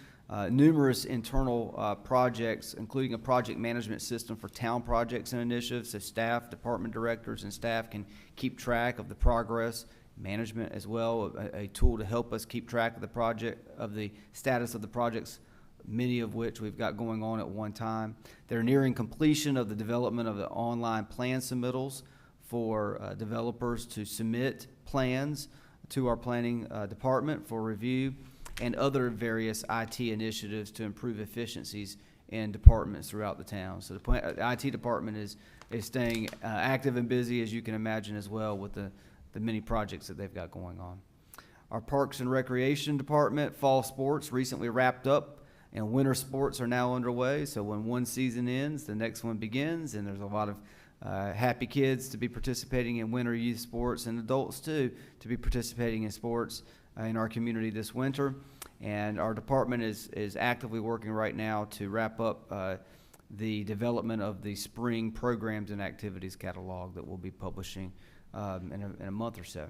Speaker 4: numerous internal projects, including a project management system for town projects and initiatives, so staff, department directors, and staff can keep track of the progress. Management as well, a tool to help us keep track of the project, of the status of the projects, many of which we've got going on at one time. They're nearing completion of the development of the online plan submittals for developers to submit plans to our planning department for review, and other various IT initiatives to improve efficiencies in departments throughout the town. So the IT department is staying active and busy, as you can imagine, as well, with the many projects that they've got going on. Our Parks and Recreation Department, fall sports recently wrapped up, and winter sports are now underway. So when one season ends, the next one begins, and there's a lot of happy kids to be participating in winter youth sports, and adults too to be participating in sports in our community this winter. And our department is actively working right now to wrap up the development of the spring programs and activities catalog that we'll be publishing in a month or so.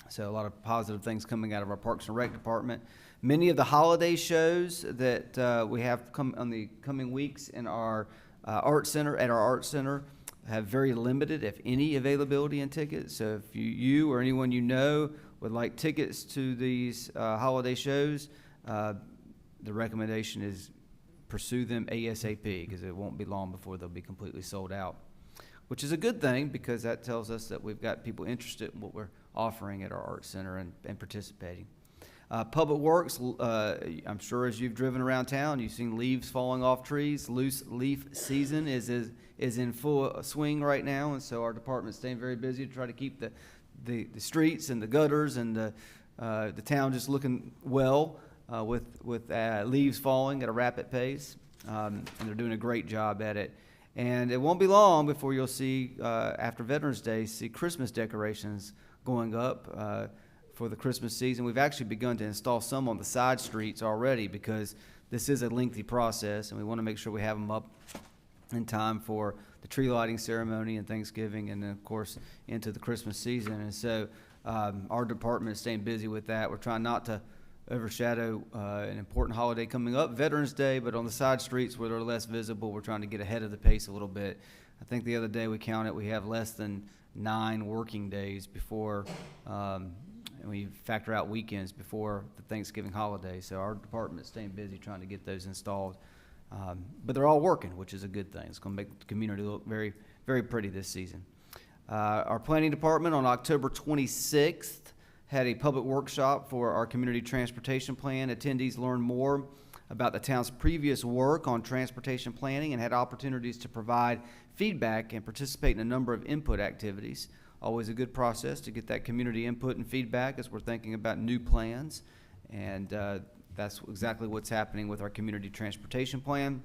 Speaker 4: So a lot of positive things coming out of our Parks and Rec department. Many of the holiday shows that we have on the coming weeks in our art center, have very limited, if any, availability in tickets. So if you or anyone you know would like tickets to these holiday shows, the recommendation is pursue them ASAP, because it won't be long before they'll be completely sold out, which is a good thing, because that tells us that we've got people interested in what we're offering at our art center and participating. Public Works, I'm sure as you've driven around town, you've seen leaves falling off trees. Loose leaf season is in full swing right now, and so our department's staying very busy to try to keep the streets and the gutters and the town just looking well with leaves falling at a rapid pace, and they're doing a great job at it. And it won't be long before you'll see, after Veterans Day, see Christmas decorations going up for the Christmas season. We've actually begun to install some on the side streets already, because this is a lengthy process, and we want to make sure we have them up in time for the tree lighting ceremony and Thanksgiving, and then, of course, into the Christmas season. And so our department is staying busy with that. We're trying not to overshadow an important holiday coming up, Veterans Day, but on the side streets where they're less visible, we're trying to get ahead of the pace a little bit. I think the other day we counted, we have less than 9 working days before, and we factor out weekends before the Thanksgiving holiday. So our department is staying busy trying to get those installed. But they're all working, which is a good thing. It's going to make the community look very, very pretty this season. Our planning department on October 26th had a public workshop for our community transportation plan. Attendees learned more about the town's previous work on transportation planning and had opportunities to provide feedback and participate in a number of input activities. Always a good process to get that community input and feedback as we're thinking about new plans. And that's exactly what's happening with our community transportation plan.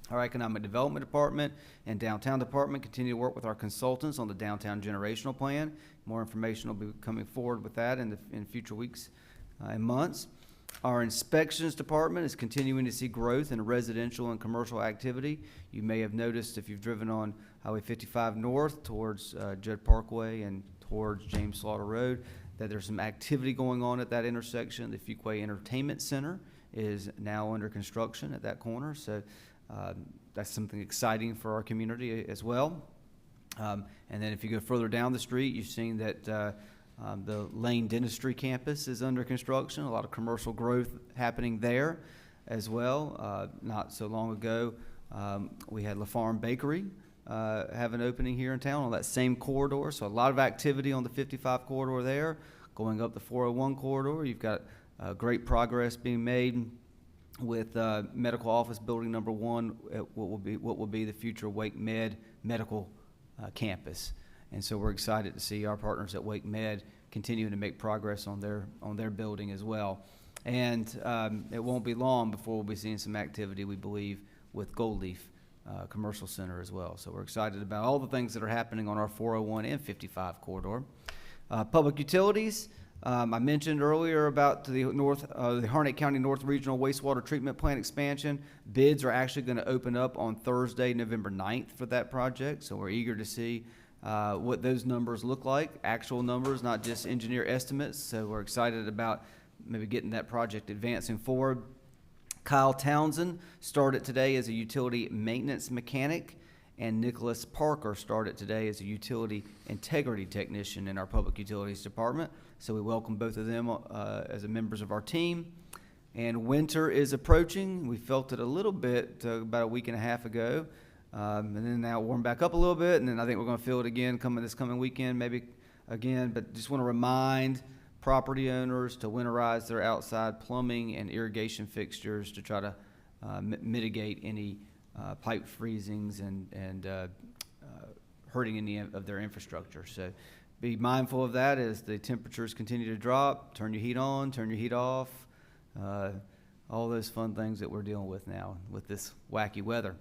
Speaker 4: Our economic development department and downtown department continue to work with our consultants on the downtown generational plan. More information will be coming forward with that in future weeks and months. Our inspections department is continuing to see growth in residential and commercial activity. You may have noticed, if you've driven on Highway 55 north towards Judd Parkway and towards James Slaughter Road, that there's some activity going on at that intersection. The Fuquay Entertainment Center is now under construction at that corner, so that's something exciting for our community as well. And then if you go further down the street, you've seen that the Lane Dentistry campus is under construction. A lot of commercial growth happening there as well. Not so long ago, we had La Farm Bakery have an opening here in town on that same corridor. So a lot of activity on the 55 corridor there. Going up the 401 corridor, you've got great progress being made with medical office building number 1 at what will be the future Wake Med medical campus. And so we're excited to see our partners at Wake Med continuing to make progress on their building as well. And it won't be long before we'll be seeing some activity, we believe, with Gold Leaf Commercial Center as well. So we're excited about all the things that are happening on our 401 and 55 corridor. Public utilities. I mentioned earlier about the Harnett County North Regional Wastewater Treatment Plant expansion. Bids are actually going to open up on Thursday, November 9th for that project. So we're eager to see what those numbers look like, actual numbers, not just engineer estimates. So we're excited about maybe getting that project advancing forward. Kyle Townsend started today as a utility maintenance mechanic, and Nicholas Parker started today as a utility integrity technician in our Public Utilities Department. So we welcome both of them as members of our team. And winter is approaching. We felt it a little bit about a week and a half ago. And then now warm back up a little bit, and then I think we're going to feel it again this coming weekend, maybe again. But just want to remind property owners to winterize their outside plumbing and irrigation fixtures to try to mitigate any pipe freezings and hurting any of their infrastructure. So be mindful of that as the temperatures continue to drop. Turn your heat on, turn your heat off, all those fun things that we're dealing with now with this wacky weather.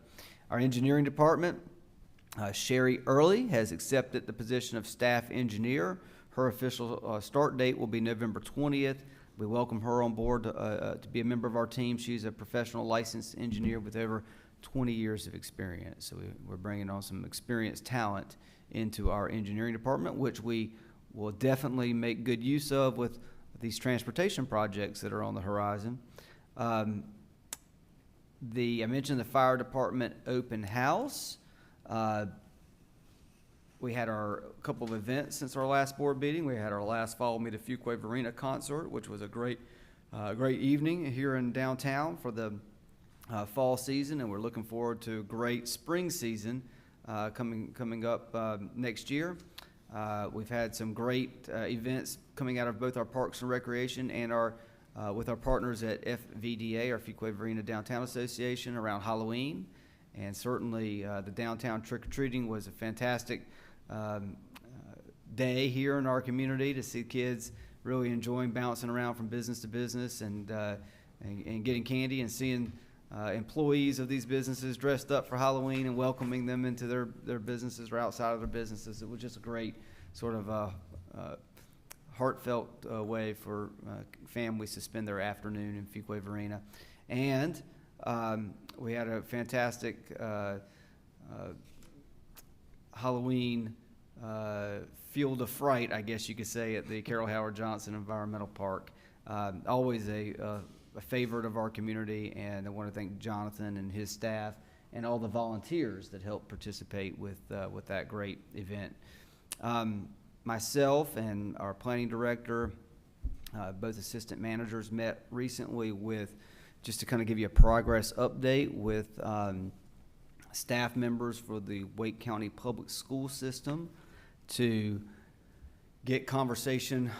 Speaker 4: Our engineering department, Sherry Early, has accepted the position of staff engineer. Her official start date will be November 20th. We welcome her on board to be a member of our team. She's a professional licensed engineer with over 20 years of experience. So we're bringing on some experienced talent into our engineering department, which we will definitely make good use of with these transportation projects that are on the horizon. I mentioned the fire department open house. We had our couple of events since our last board meeting. We had our last Follow Me to Fuquay-Varina concert, which was a great evening here in downtown for the fall season, and we're looking forward to a great spring season coming up next year. We've had some great events coming out of both our Parks and Recreation and with our partners at FVDA, our Fuquay-Varina Downtown Association, around Halloween. And certainly the downtown trick-or-treating was a fantastic day here in our community to see kids really enjoying bouncing around from business to business and getting candy, and seeing employees of these businesses dressed up for Halloween and welcoming them into their businesses or outside of their businesses. It was just a great sort of heartfelt way for families to spend their afternoon in Fuquay-Varina. And we had a fantastic Halloween field of fright, I guess you could say, at the Carol Howard Johnson Environmental Park. Always a favorite of our community, and I want to thank Jonathan and his staff and all the volunteers that helped participate with that great event. Myself and our planning director, both assistant managers, met recently just to kind of give you a progress update with staff members for the Wake County Public School System to get conversation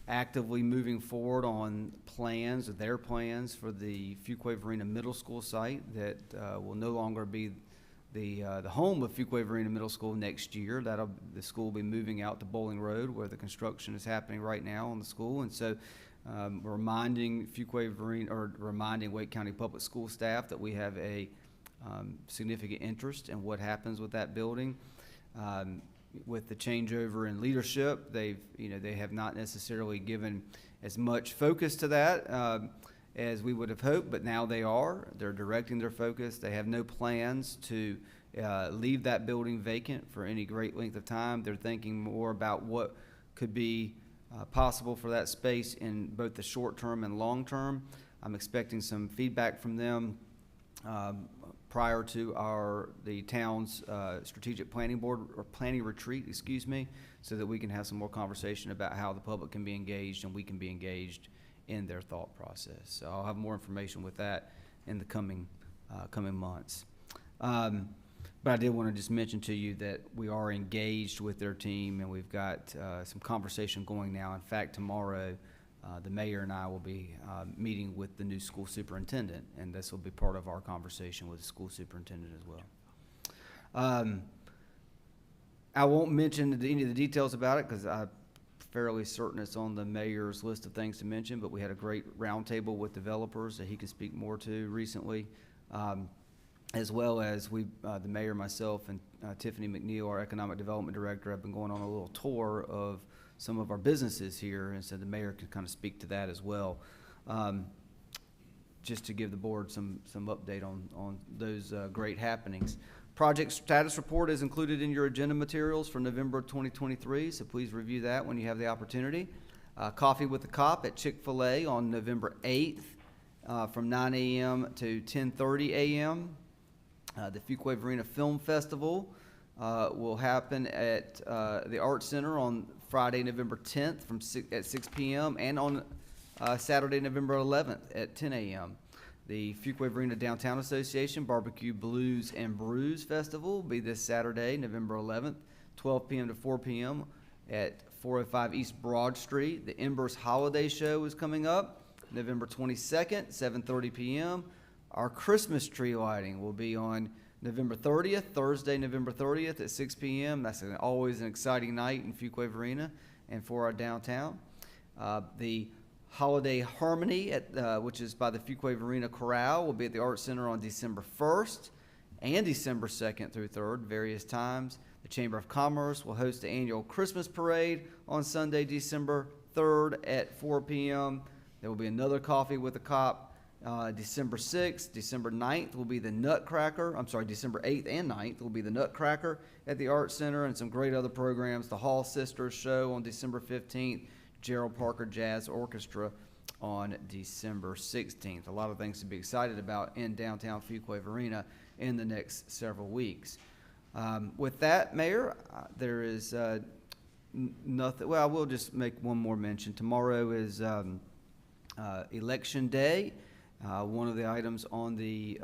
Speaker 4: actively moving forward on their plans for the Fuquay-Varina Middle School site that will no longer be the home of Fuquay-Varina Middle School next year. The school will be moving out to Bowling Road, where the construction is happening right now on the school. And so we're reminding Wake County Public School staff that we have a significant interest in what happens with that building. With the changeover in leadership, they have not necessarily given as much focus to that as we would have hoped, but now they're directing their focus. They have no plans to leave that building vacant for any great length of time. They're thinking more about what could be possible for that space in both the short term and long term. I'm expecting some feedback from them prior to the town's strategic planning board, or planning retreat, so that we can have some more conversation about how the public can be engaged and we can be engaged in their thought process. So I'll have more information with that in the coming months. But I did want to just mention to you that we are engaged with their team, and we've got some conversation going now. In fact, tomorrow, the mayor and I will be meeting with the new school superintendent, and this will be part of our conversation with the school superintendent as well. I won't mention any of the details about it because I'm fairly certain it's on the mayor's list of things to mention, but we had a great roundtable with developers that he can speak more to recently, as well as the mayor, myself, and Tiffany McNeil, our economic development director, have been going on a little tour of some of our businesses here, and so the mayor can kind of speak to that as well, just to give the board some update on those great happenings. Project status report is included in your agenda materials for November 2023, so please review that when you have the opportunity. Coffee with the Cop at Chick-fil-A on November 8th from 9 a.m. to 10:30 a.m. The Fuquay-Varina Film Festival will happen at the Art Center on Friday, November 10th at 6 p.m. and on Saturday, November 11th at 10 a.m. The Fuquay-Varina Downtown Association Barbecue Blues and Brews Festival will be this Saturday, November 11th, 12 p.m. to 4 p.m. at 405 East Broad Street. The Embers Holiday Show is coming up November 22nd, 7:30 p.m. Our Christmas tree lighting will be on November 30th, Thursday, November 30th at 6 p.m. That's always an exciting night in Fuquay-Varina and for our downtown. The Holiday Harmony, which is by the Fuquay-Varina Chorale, will be at the Art Center on December 1st and December 2nd through 3rd, various times. The Chamber of Commerce will host the annual Christmas Parade on Sunday, December 3rd at 4 p.m. There will be another Coffee with a Cop December 6th. December 9th will be the Nutcracker. December 8th and 9th will be the Nutcracker at the Art Center and some great other programs. The Hall Sisters Show on December 15th. Gerald Parker Jazz Orchestra on December 16th. A lot of things to be excited about in downtown Fuquay-Varina in the next several weeks. With that, Mayor, there is nothing. Well, I will just make one more mention. Tomorrow is Election Day. One of the items on the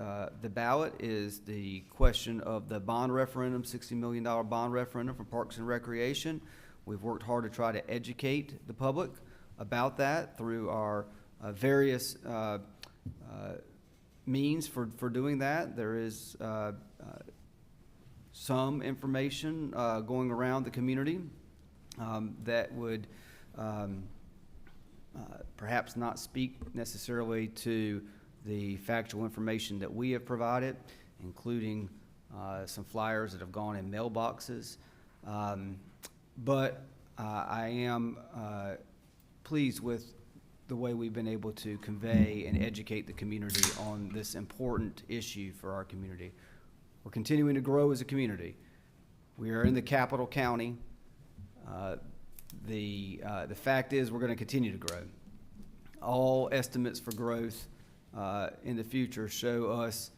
Speaker 4: ballot is the question of the bond referendum, $60 million bond referendum for Parks and Recreation. We've worked hard to try to educate the public about that through our various means for doing that. There is some information going around the community that would perhaps not speak necessarily to the factual information that we have provided, including some flyers that have gone in mailboxes. But I am pleased with the way we've been able to convey and educate the community on this important issue for our community. We're continuing to grow as a community. We are in the capital county. The fact is we're going to continue to grow. All estimates for growth in the future show us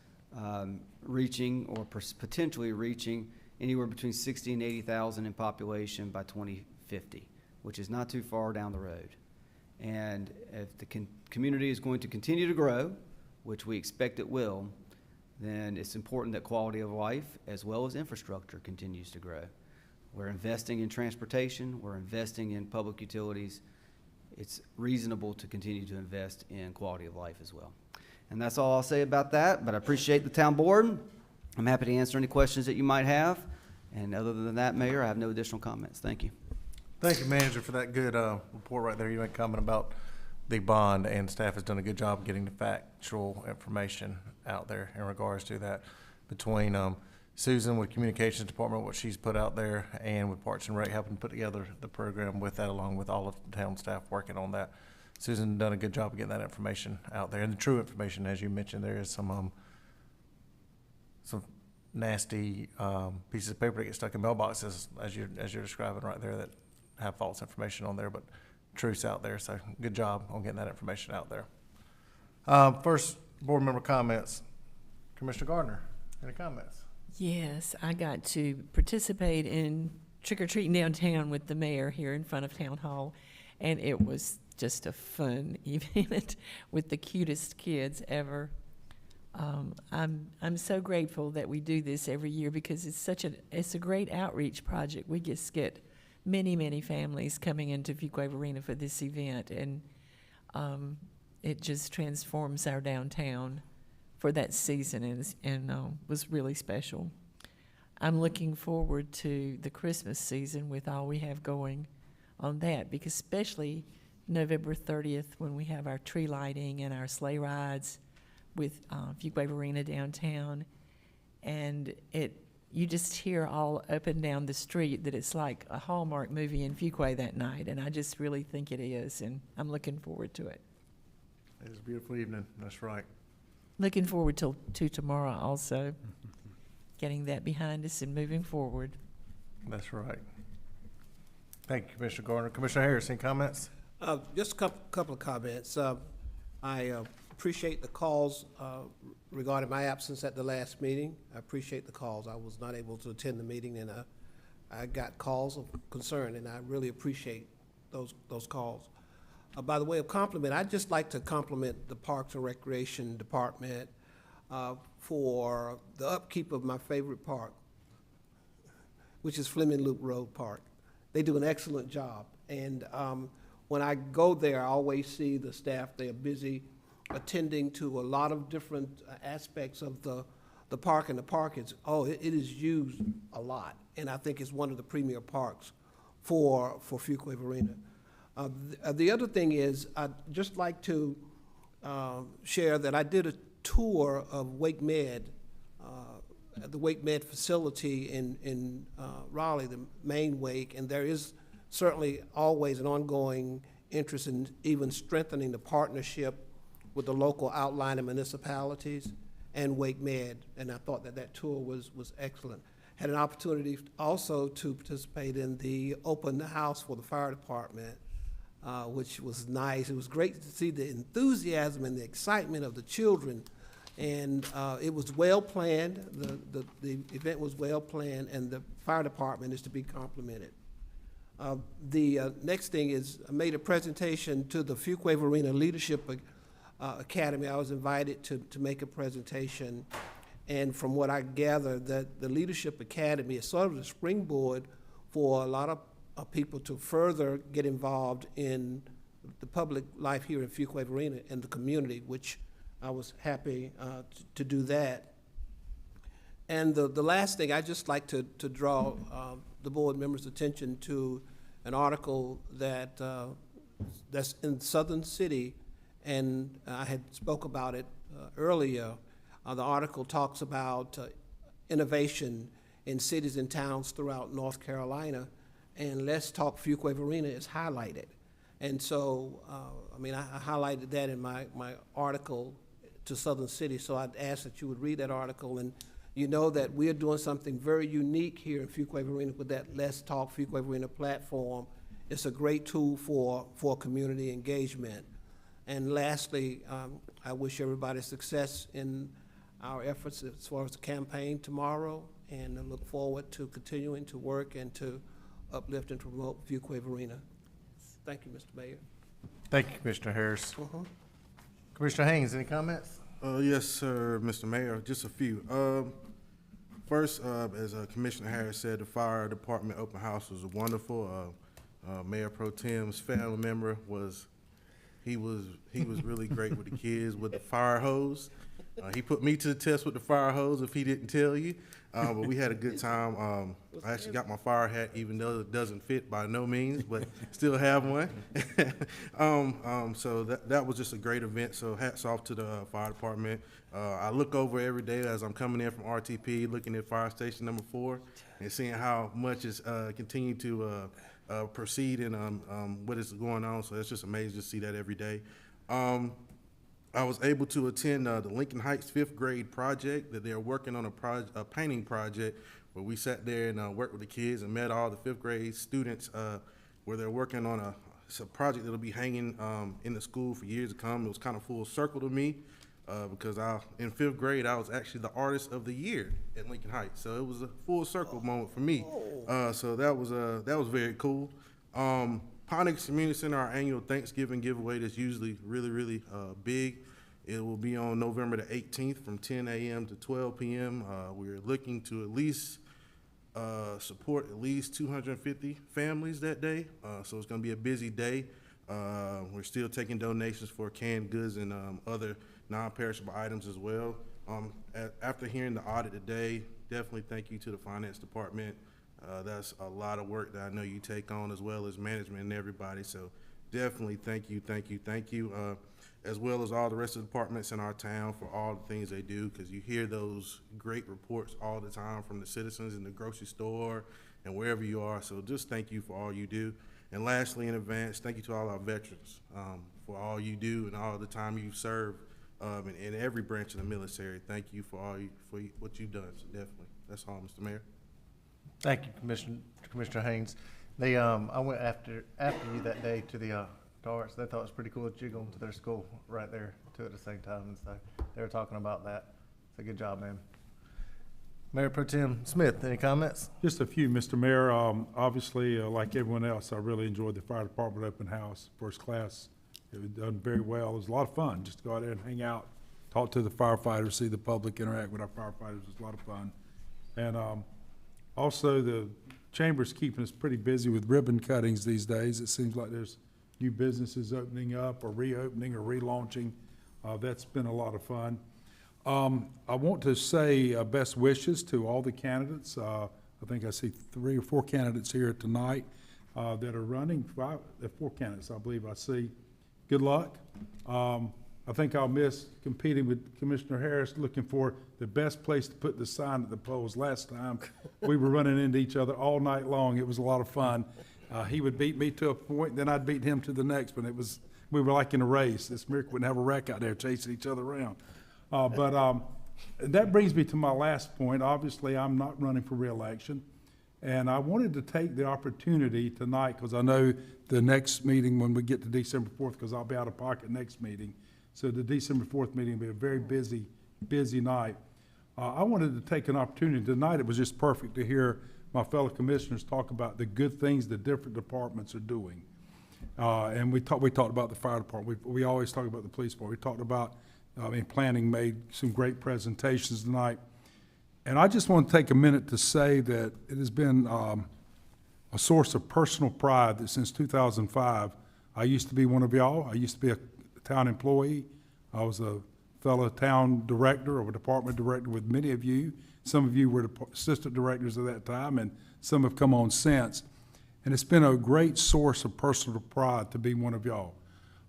Speaker 4: reaching or potentially reaching anywhere between 60 and 80,000 in population by 2050, which is not too far down the road. And if the community is going to continue to grow, which we expect it will, then it's important that quality of life as well as infrastructure continues to grow. We're investing in transportation, we're investing in public utilities. It's reasonable to continue to invest in quality of life as well. And that's all I'll say about that, but I appreciate the town board. I'm happy to answer any questions that you might have. And other than that, Mayor, I have no additional comments. Thank you.
Speaker 1: Thank you, Manager, for that good report right there. You made a comment about the bond, and staff has done a good job getting the factual information out there in regards to that between Susan with Communications Department, what she's put out there, and with Parks and Rec helping put together the program with that, along with all of the town staff working on that. Susan done a good job of getting that information out there, and the true information, as you mentioned, there is some nasty pieces of paper that get stuck in mailboxes, as you're describing right there, that have false information on there, but truth's out there. So good job on getting that information out there. First board member comments. Commissioner Gardner, any comments?
Speaker 5: Yes, I got to participate in trick-or-treating downtown with the mayor here in front of Town Hall, and it was just a fun event with the cutest kids ever. I'm so grateful that we do this every year because it's a great outreach project. We just get many families coming into Fuquay-Varina for this event, and it just transforms our downtown for that season, and was really special. I'm looking forward to the Christmas season with all we have going on that, because especially November 30th when we have our tree lighting and our sleigh rides with Fuquay-Varina downtown, and you just hear all up and down the street that it's like a Hallmark movie in Fuquay that night, and I just really think it is, and I'm looking forward to it.
Speaker 1: It is a beautiful evening, that's right.
Speaker 5: Looking forward to tomorrow also, getting that behind us and moving forward.
Speaker 1: That's right. Thank you, Commissioner Gardner. Commissioner Harris, any comments?
Speaker 3: Just a couple of comments. I appreciate the calls regarding my absence at the last meeting. I appreciate the calls. I was not able to attend the meeting, and I got calls of concern, and I really appreciate those calls. By the way of compliment, I'd just like to compliment the Parks and Recreation Department for the upkeep of my favorite park, which is Fleming Loop Road Park. They do an excellent job. And when I go there, I always see the staff. They are busy attending to a lot of different aspects of the park. And the park is, it is used a lot. And I think it's one of the premier parks for Fuquay-Varina. The other thing is, I'd just like to share that I did a tour of Wake Med, the Wake Med facility in Raleigh, the main wake, and there is certainly always an ongoing interest in even strengthening the partnership with the local outlying municipalities and Wake Med, and I thought that tour was excellent. Had an opportunity also to participate in the open house for the fire department, which was nice. It was great to see the enthusiasm and the excitement of the children, and it was well planned. The event was well planned, and the fire department is to be complimented. The next thing is, I made a presentation to the Fuquay-Varina Leadership Academy. I was invited to make a presentation, and from what I gather, that the Leadership Academy is sort of the springboard for a lot of people to further get involved in the public life here in Fuquay-Varina and the community, which I was happy to do that. And the last thing, I'd just like to draw the board members' attention to an article that's in Southern City, and I had spoke about it earlier. The article talks about innovation in cities and towns throughout North Carolina, and Let's Talk Fuquay-Varina is highlighted. And so, I highlighted that in my article to Southern City, so I'd ask that you would read that article, and you know that we're doing something very unique here in Fuquay-Varina with that Let's Talk Fuquay-Varina platform. It's a great tool for community engagement. And lastly, I wish everybody success in our efforts as far as the campaign tomorrow, and I look forward to continuing to work and to uplift and promote Fuquay-Varina. Thank you, Mr. Mayor.
Speaker 1: Thank you, Commissioner Harris. Commissioner Haynes, any comments?
Speaker 9: Yes, sir, Mr. Mayor, just a few. First, as Commissioner Harris said, the fire department open house was wonderful. Mayor Pro Tem's family member was really great with the kids with the fire hose. He put me to the test with the fire hose if he didn't tell you, but we had a good time. I actually got my fire hat, even though it doesn't fit by no means, but still have one. So that was just a great event, so hats off to the fire department. I look over every day as I'm coming in from RTP, looking at fire station number 4, and seeing how much is continued to proceed and what is going on, so it's just amazing to see that every day. I was able to attend the Lincoln Heights 5th grade project that they're working on a painting project where we sat there and worked with the kids and met all the 5th grade students where they're working on it's a project that'll be hanging in the school for years to come. It was kind of full circle to me because in 5th grade I was actually the artist of the year at Lincoln Heights, so it was a full circle moment for me. So that was very cool. Ponix Community Center, our annual Thanksgiving giveaway that's usually really big. It will be on November the 18th from 10 a.m. to 12 p.m. We're looking to at least support at least 250 families that day, so it's going to be a busy day. We're still taking donations for canned goods and other non-perishable items as well. After hearing the audit today, definitely thank you to the finance department. That's a lot of work that I know you take on, as well as management and everybody, so definitely thank you, as well as all the rest of the departments in our town for all the things they do, because you hear those great reports all the time from the citizens in the grocery store and wherever you are, so just thank you for all you do. And lastly, in advance, thank you to all our veterans for all you do and all the time you've served in every branch of the military. Thank you for what you've done, so definitely. That's all, Mr. Mayor.
Speaker 1: Thank you, Commissioner Haynes. I went after you that day to carts. They thought it was pretty cool that you're going to their school right there too at the same time, and so they were talking about that. So good job, man. Mayor Pro Tem Smith, any comments?
Speaker 2: Just a few, Mr. Mayor. Obviously, like everyone else, I really enjoyed the fire department open house, first class. It was done very well. It was a lot of fun just to go out there and hang out, talk to the firefighters, see the public interact with our firefighters. It was a lot of fun. And also, the chamber's keeping us pretty busy with ribbon cuttings these days. It seems like there's new businesses opening up or reopening or relaunching. That's been a lot of fun. I want to say best wishes to all the candidates. I think I see 3 or 4 candidates here tonight that are running. 4 candidates, I believe I see. Good luck. I think I'll miss competing with Commissioner Harris, looking for the best place to put the sign at the polls. Last time, we were running into each other all night long. It was a lot of fun. He would beat me to a point, then I'd beat him to the next one. We were like in a race. This miracle wouldn't have a wreck out there chasing each other around. But that brings me to my last point. Obviously, I'm not running for re-election. And I wanted to take the opportunity tonight, because I know the next meeting when we get to December 4th, because I'll be out of pocket next meeting. So the December 4th meeting will be a very busy, busy night. I wanted to take an opportunity tonight. It was just perfect to hear my fellow commissioners talk about the good things the different departments are doing. And we talked about the fire department. We always talk about the police department. We talked about, planning made some great presentations tonight. And I just want to take a minute to say that it has been a source of personal pride that since 2005, I used to be one of y'all. I used to be a town employee. I was a fellow town director or a department director with many of you. Some of you were the assistant directors at that time, and some have come on since. And it's been a great source of personal pride to be one of y'all.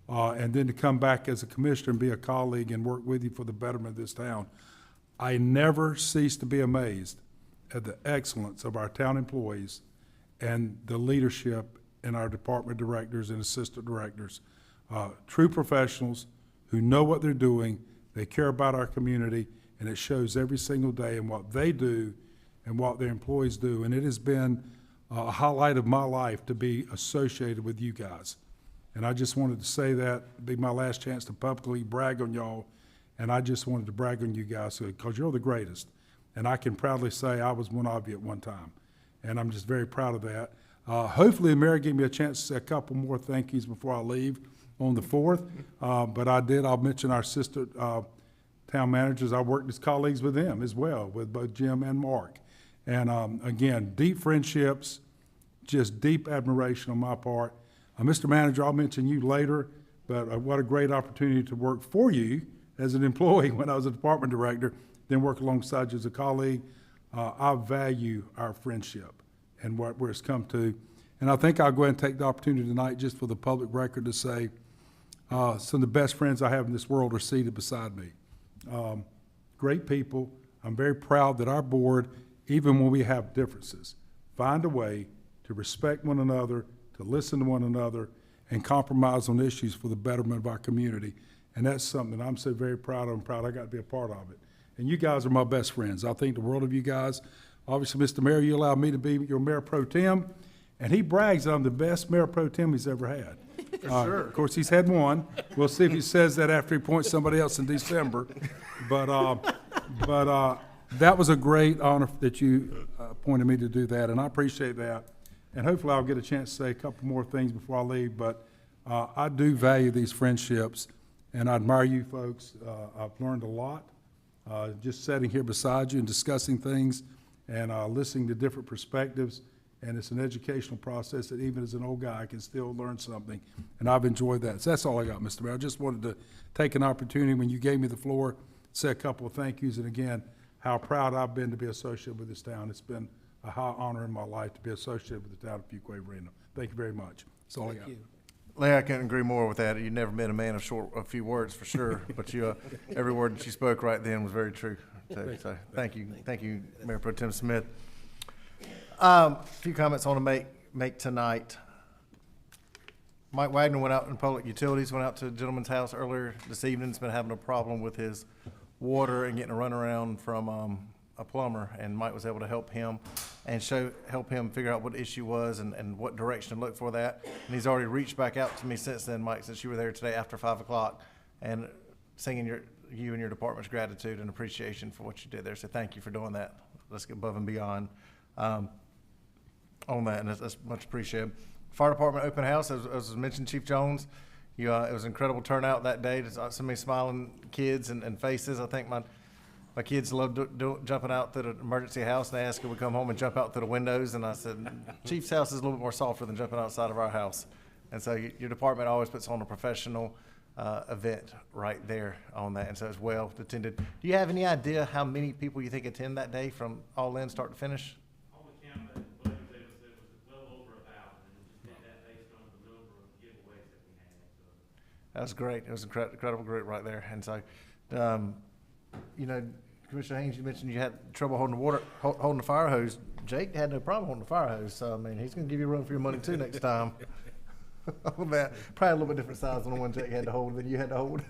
Speaker 2: And then to come back as a commissioner and be a colleague and work with you for the betterment of this town. I never cease to be amazed at the excellence of our town employees and the leadership in our department directors and assistant directors. True professionals who know what they're doing, they care about our community, and it shows every single day in what they do and what their employees do. And it has been a highlight of my life to be associated with you guys. And I just wanted to say that, it'd be my last chance to publicly brag on y'all. And I just wanted to brag on you guys because you're the greatest. And I can proudly say I was one of you at one time. And I'm just very proud of that. Hopefully the mayor gave me a chance to say a couple more thank yous before I leave on the 4th. But I'll mention our sister town managers. I worked as colleagues with them as well, with both Jim and Mark. And again, deep friendships, just deep admiration on my part. Mr. Manager, I'll mention you later, but what a great opportunity to work for you as an employee when I was a department director, then work alongside you as a colleague. I value our friendship and where it's come to. And I think I'll go ahead and take the opportunity tonight just for the public record to say some of the best friends I have in this world are seated beside me. Great people. I'm very proud that our board, even when we have differences, find a way to respect one another, to listen to one another, and compromise on issues for the betterment of our community. And that's something that I'm so very proud of. I'm proud I got to be a part of it. And you guys are my best friends. I think the world of you guys. Obviously, Mr. Mayor, you allowed me to be your mayor pro tem, and he brags that I'm the best mayor pro tem he's ever had.
Speaker 1: Sure.
Speaker 2: Of course, he's had one. We'll see if he says that after he appoints somebody else in December. But that was a great honor that you appointed me to do that, and I appreciate that. And hopefully I'll get a chance to say a couple more things before I leave, but I do value these friendships, and I admire you folks. I've learned a lot just sitting here beside you and discussing things and listening to different perspectives, and it's an educational process that even as an old guy I can still learn something, and I've enjoyed that. So that's all I got, Mr. Mayor. I just wanted to take an opportunity when you gave me the floor, say a couple of thank yous, and again, how proud I've been to be associated with this town. It's been a high honor in my life to be associated with the town of Fuquay-Varina. Thank you very much. That's all I got.
Speaker 1: Larry, I couldn't agree more with that. You've never been a man of a few words for sure, but every word that you spoke right then was very true. So thank you, Mayor Pro Tem Smith. A few comments I want to make tonight. Mike Wagner went out in public utilities, went out to a gentleman's house earlier this evening. He's been having a problem with his water and getting a runaround from a plumber, and Mike was able to help him. and help him figure out what the issue was and what direction to look for that. And he's already reached back out to me since then, Mike, since you were there today after 5 o'clock, and singing you and your department's gratitude and appreciation for what you did there. So thank you for doing that. Let's get above and beyond on that, and that's much appreciated. Fire Department open house, as was mentioned, Chief Jones, it was an incredible turnout that day. There's so many smiling kids and faces. I think my kids loved jumping out to the emergency house, and they asked if we come home and jump out through the windows. And I said, Chief's house is a little bit more softer than jumping outside of our house. And so your department always puts on a professional event right there on that. And so it's well attended. Do you have any idea how many people you think attend that day from all in, start to finish?
Speaker 12: On the count that it was well over 1,000, and just did that based on the number of giveaways that we had. So.
Speaker 1: That was great. It was an incredible group right there. And so, Commissioner Haynes, you mentioned you had trouble holding the fire hose. Jake had no problem holding the fire hose. So, I mean, he's going to give you a run for your money, too, next time. That, probably a little bit different size than the one Jake had to hold than you had to hold.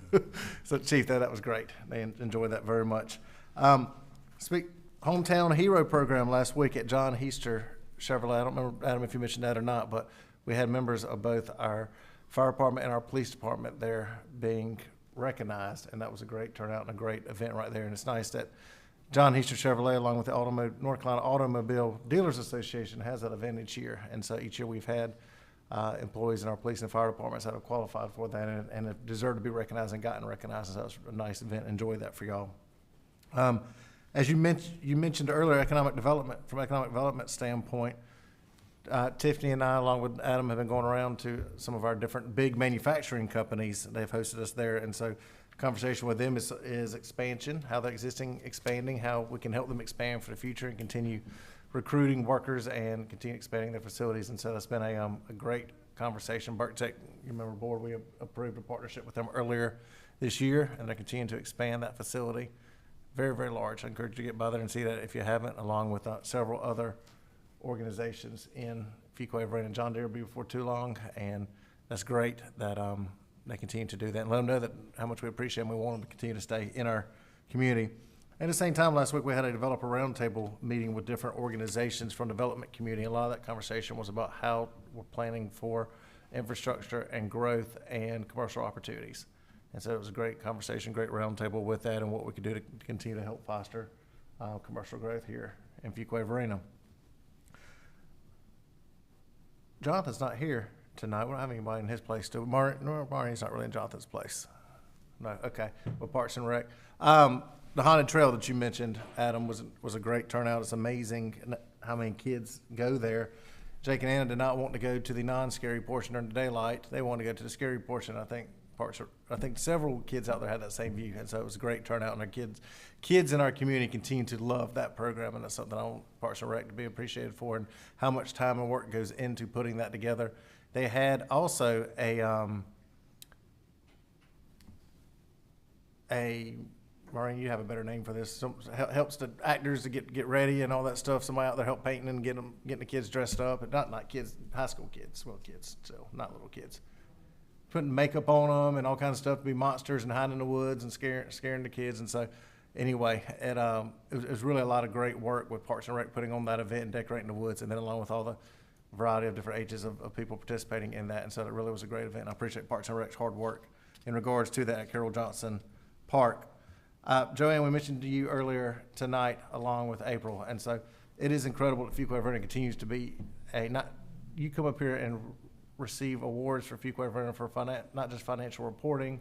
Speaker 1: So, Chief, that was great. They enjoyed that very much. Hometown Hero Program last week at John Heister Chevrolet. I don't remember, Adam, if you mentioned that or not, but we had members of both our fire department and our police department there being recognized, and that was a great turnout and a great event right there. And it's nice that John Heister Chevrolet, along with the North Carolina Automobile Dealers Association, has that event each year. And so each year we've had employees in our police and fire departments that have qualified for that and have deserved to be recognized and gotten recognized. And so it was a nice event. Enjoy that for y'all. As you mentioned earlier, from economic development standpoint, Tiffany and I, along with Adam, have been going around to some of our different big manufacturing companies. They've hosted us there, and so the conversation with them is expansion, how they're expanding, how we can help them expand for the future and continue recruiting workers and continue expanding their facilities. And so that's been a great conversation. BurtTech, you remember, board, we approved a partnership with them earlier this year, and they're continuing to expand that facility. Very, very large. I encourage you to get by there and see that if you haven't, along with several other organizations in Fuquay-Varina and John Deere will be before too long, and that's great that they continue to do that. And let them know that how much we appreciate them. We want them to continue to stay in our community. At the same time, last week we had a developer roundtable meeting with different organizations from the development community. A lot of that conversation was about how we're planning for infrastructure and growth and commercial opportunities. And so it was a great conversation, great roundtable with that, and what we could do to continue to help foster commercial growth here in Fuquay-Varina. Jonathan's not here tonight. We don't have anybody in his place. Marnie's not really in Jonathan's place. No, okay. Well, Parks and Rec. The haunted trail that you mentioned, Adam, was a great turnout. It's amazing how many kids go there. Jake and Anna did not want to go to the non-scary portion during the daylight. They wanted to go to the scary portion. I think several kids out there had that same view, and so it was a great turnout. And our kids in our community continue to love that program, and that's something I want Parks and Rec to be appreciated for, and how much time and work goes into putting that together. They had also Maureen, you have a better name for this. Helps the actors to get ready and all that stuff. Somebody out there help painting and getting the kids dressed up. Not kids, high school kids, well, kids, so not little kids. Putting makeup on them and all kinds of stuff to be monsters and hiding in the woods and scaring the kids. And so, anyway, it was really a lot of great work with Parks and Rec putting on that event and decorating the woods, and then along with all the variety of different ages of people participating in that. And so it really was a great event. I appreciate Parks and Rec's hard work in regards to that at Carroll Johnson Park. Joanne, we mentioned to you earlier tonight along with April, and so it is incredible that Fuquay-Varina continues to be you come up here and receive awards for Fuquay-Varina for not just financial reporting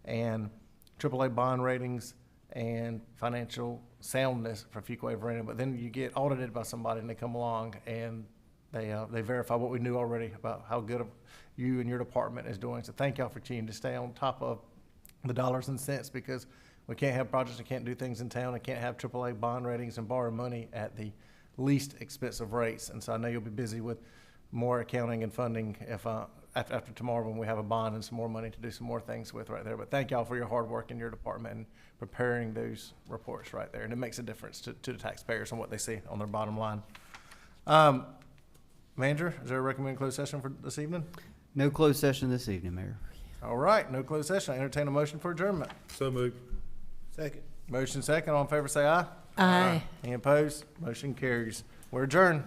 Speaker 1: and AAA bond ratings and financial soundness for Fuquay-Varina, but then you get audited by somebody and they come along and they verify what we knew already about how good you and your department is doing. So thank y'all for continuing to stay on top of the dollars and cents, because we can't have projects and can't do things in town and can't have AAA bond ratings and borrow money at the least expensive rates. And so I know you'll be busy with more accounting and funding if after tomorrow when we have a bond and some more money to do some more things with right there. But thank y'all for your hard work in your department and preparing those reports right there. And it makes a difference to the taxpayers and what they see on their bottom line. Manager, is there a recommended closed session for this evening?
Speaker 4: No closed session this evening, Mayor.
Speaker 1: All right, no closed session. I entertain a motion for adjournment.
Speaker 2: So moved.
Speaker 9: Second.
Speaker 1: Motion second. All in favor say aye.
Speaker 5: Aye.
Speaker 1: Any opposed? Motion carries. We're adjourned.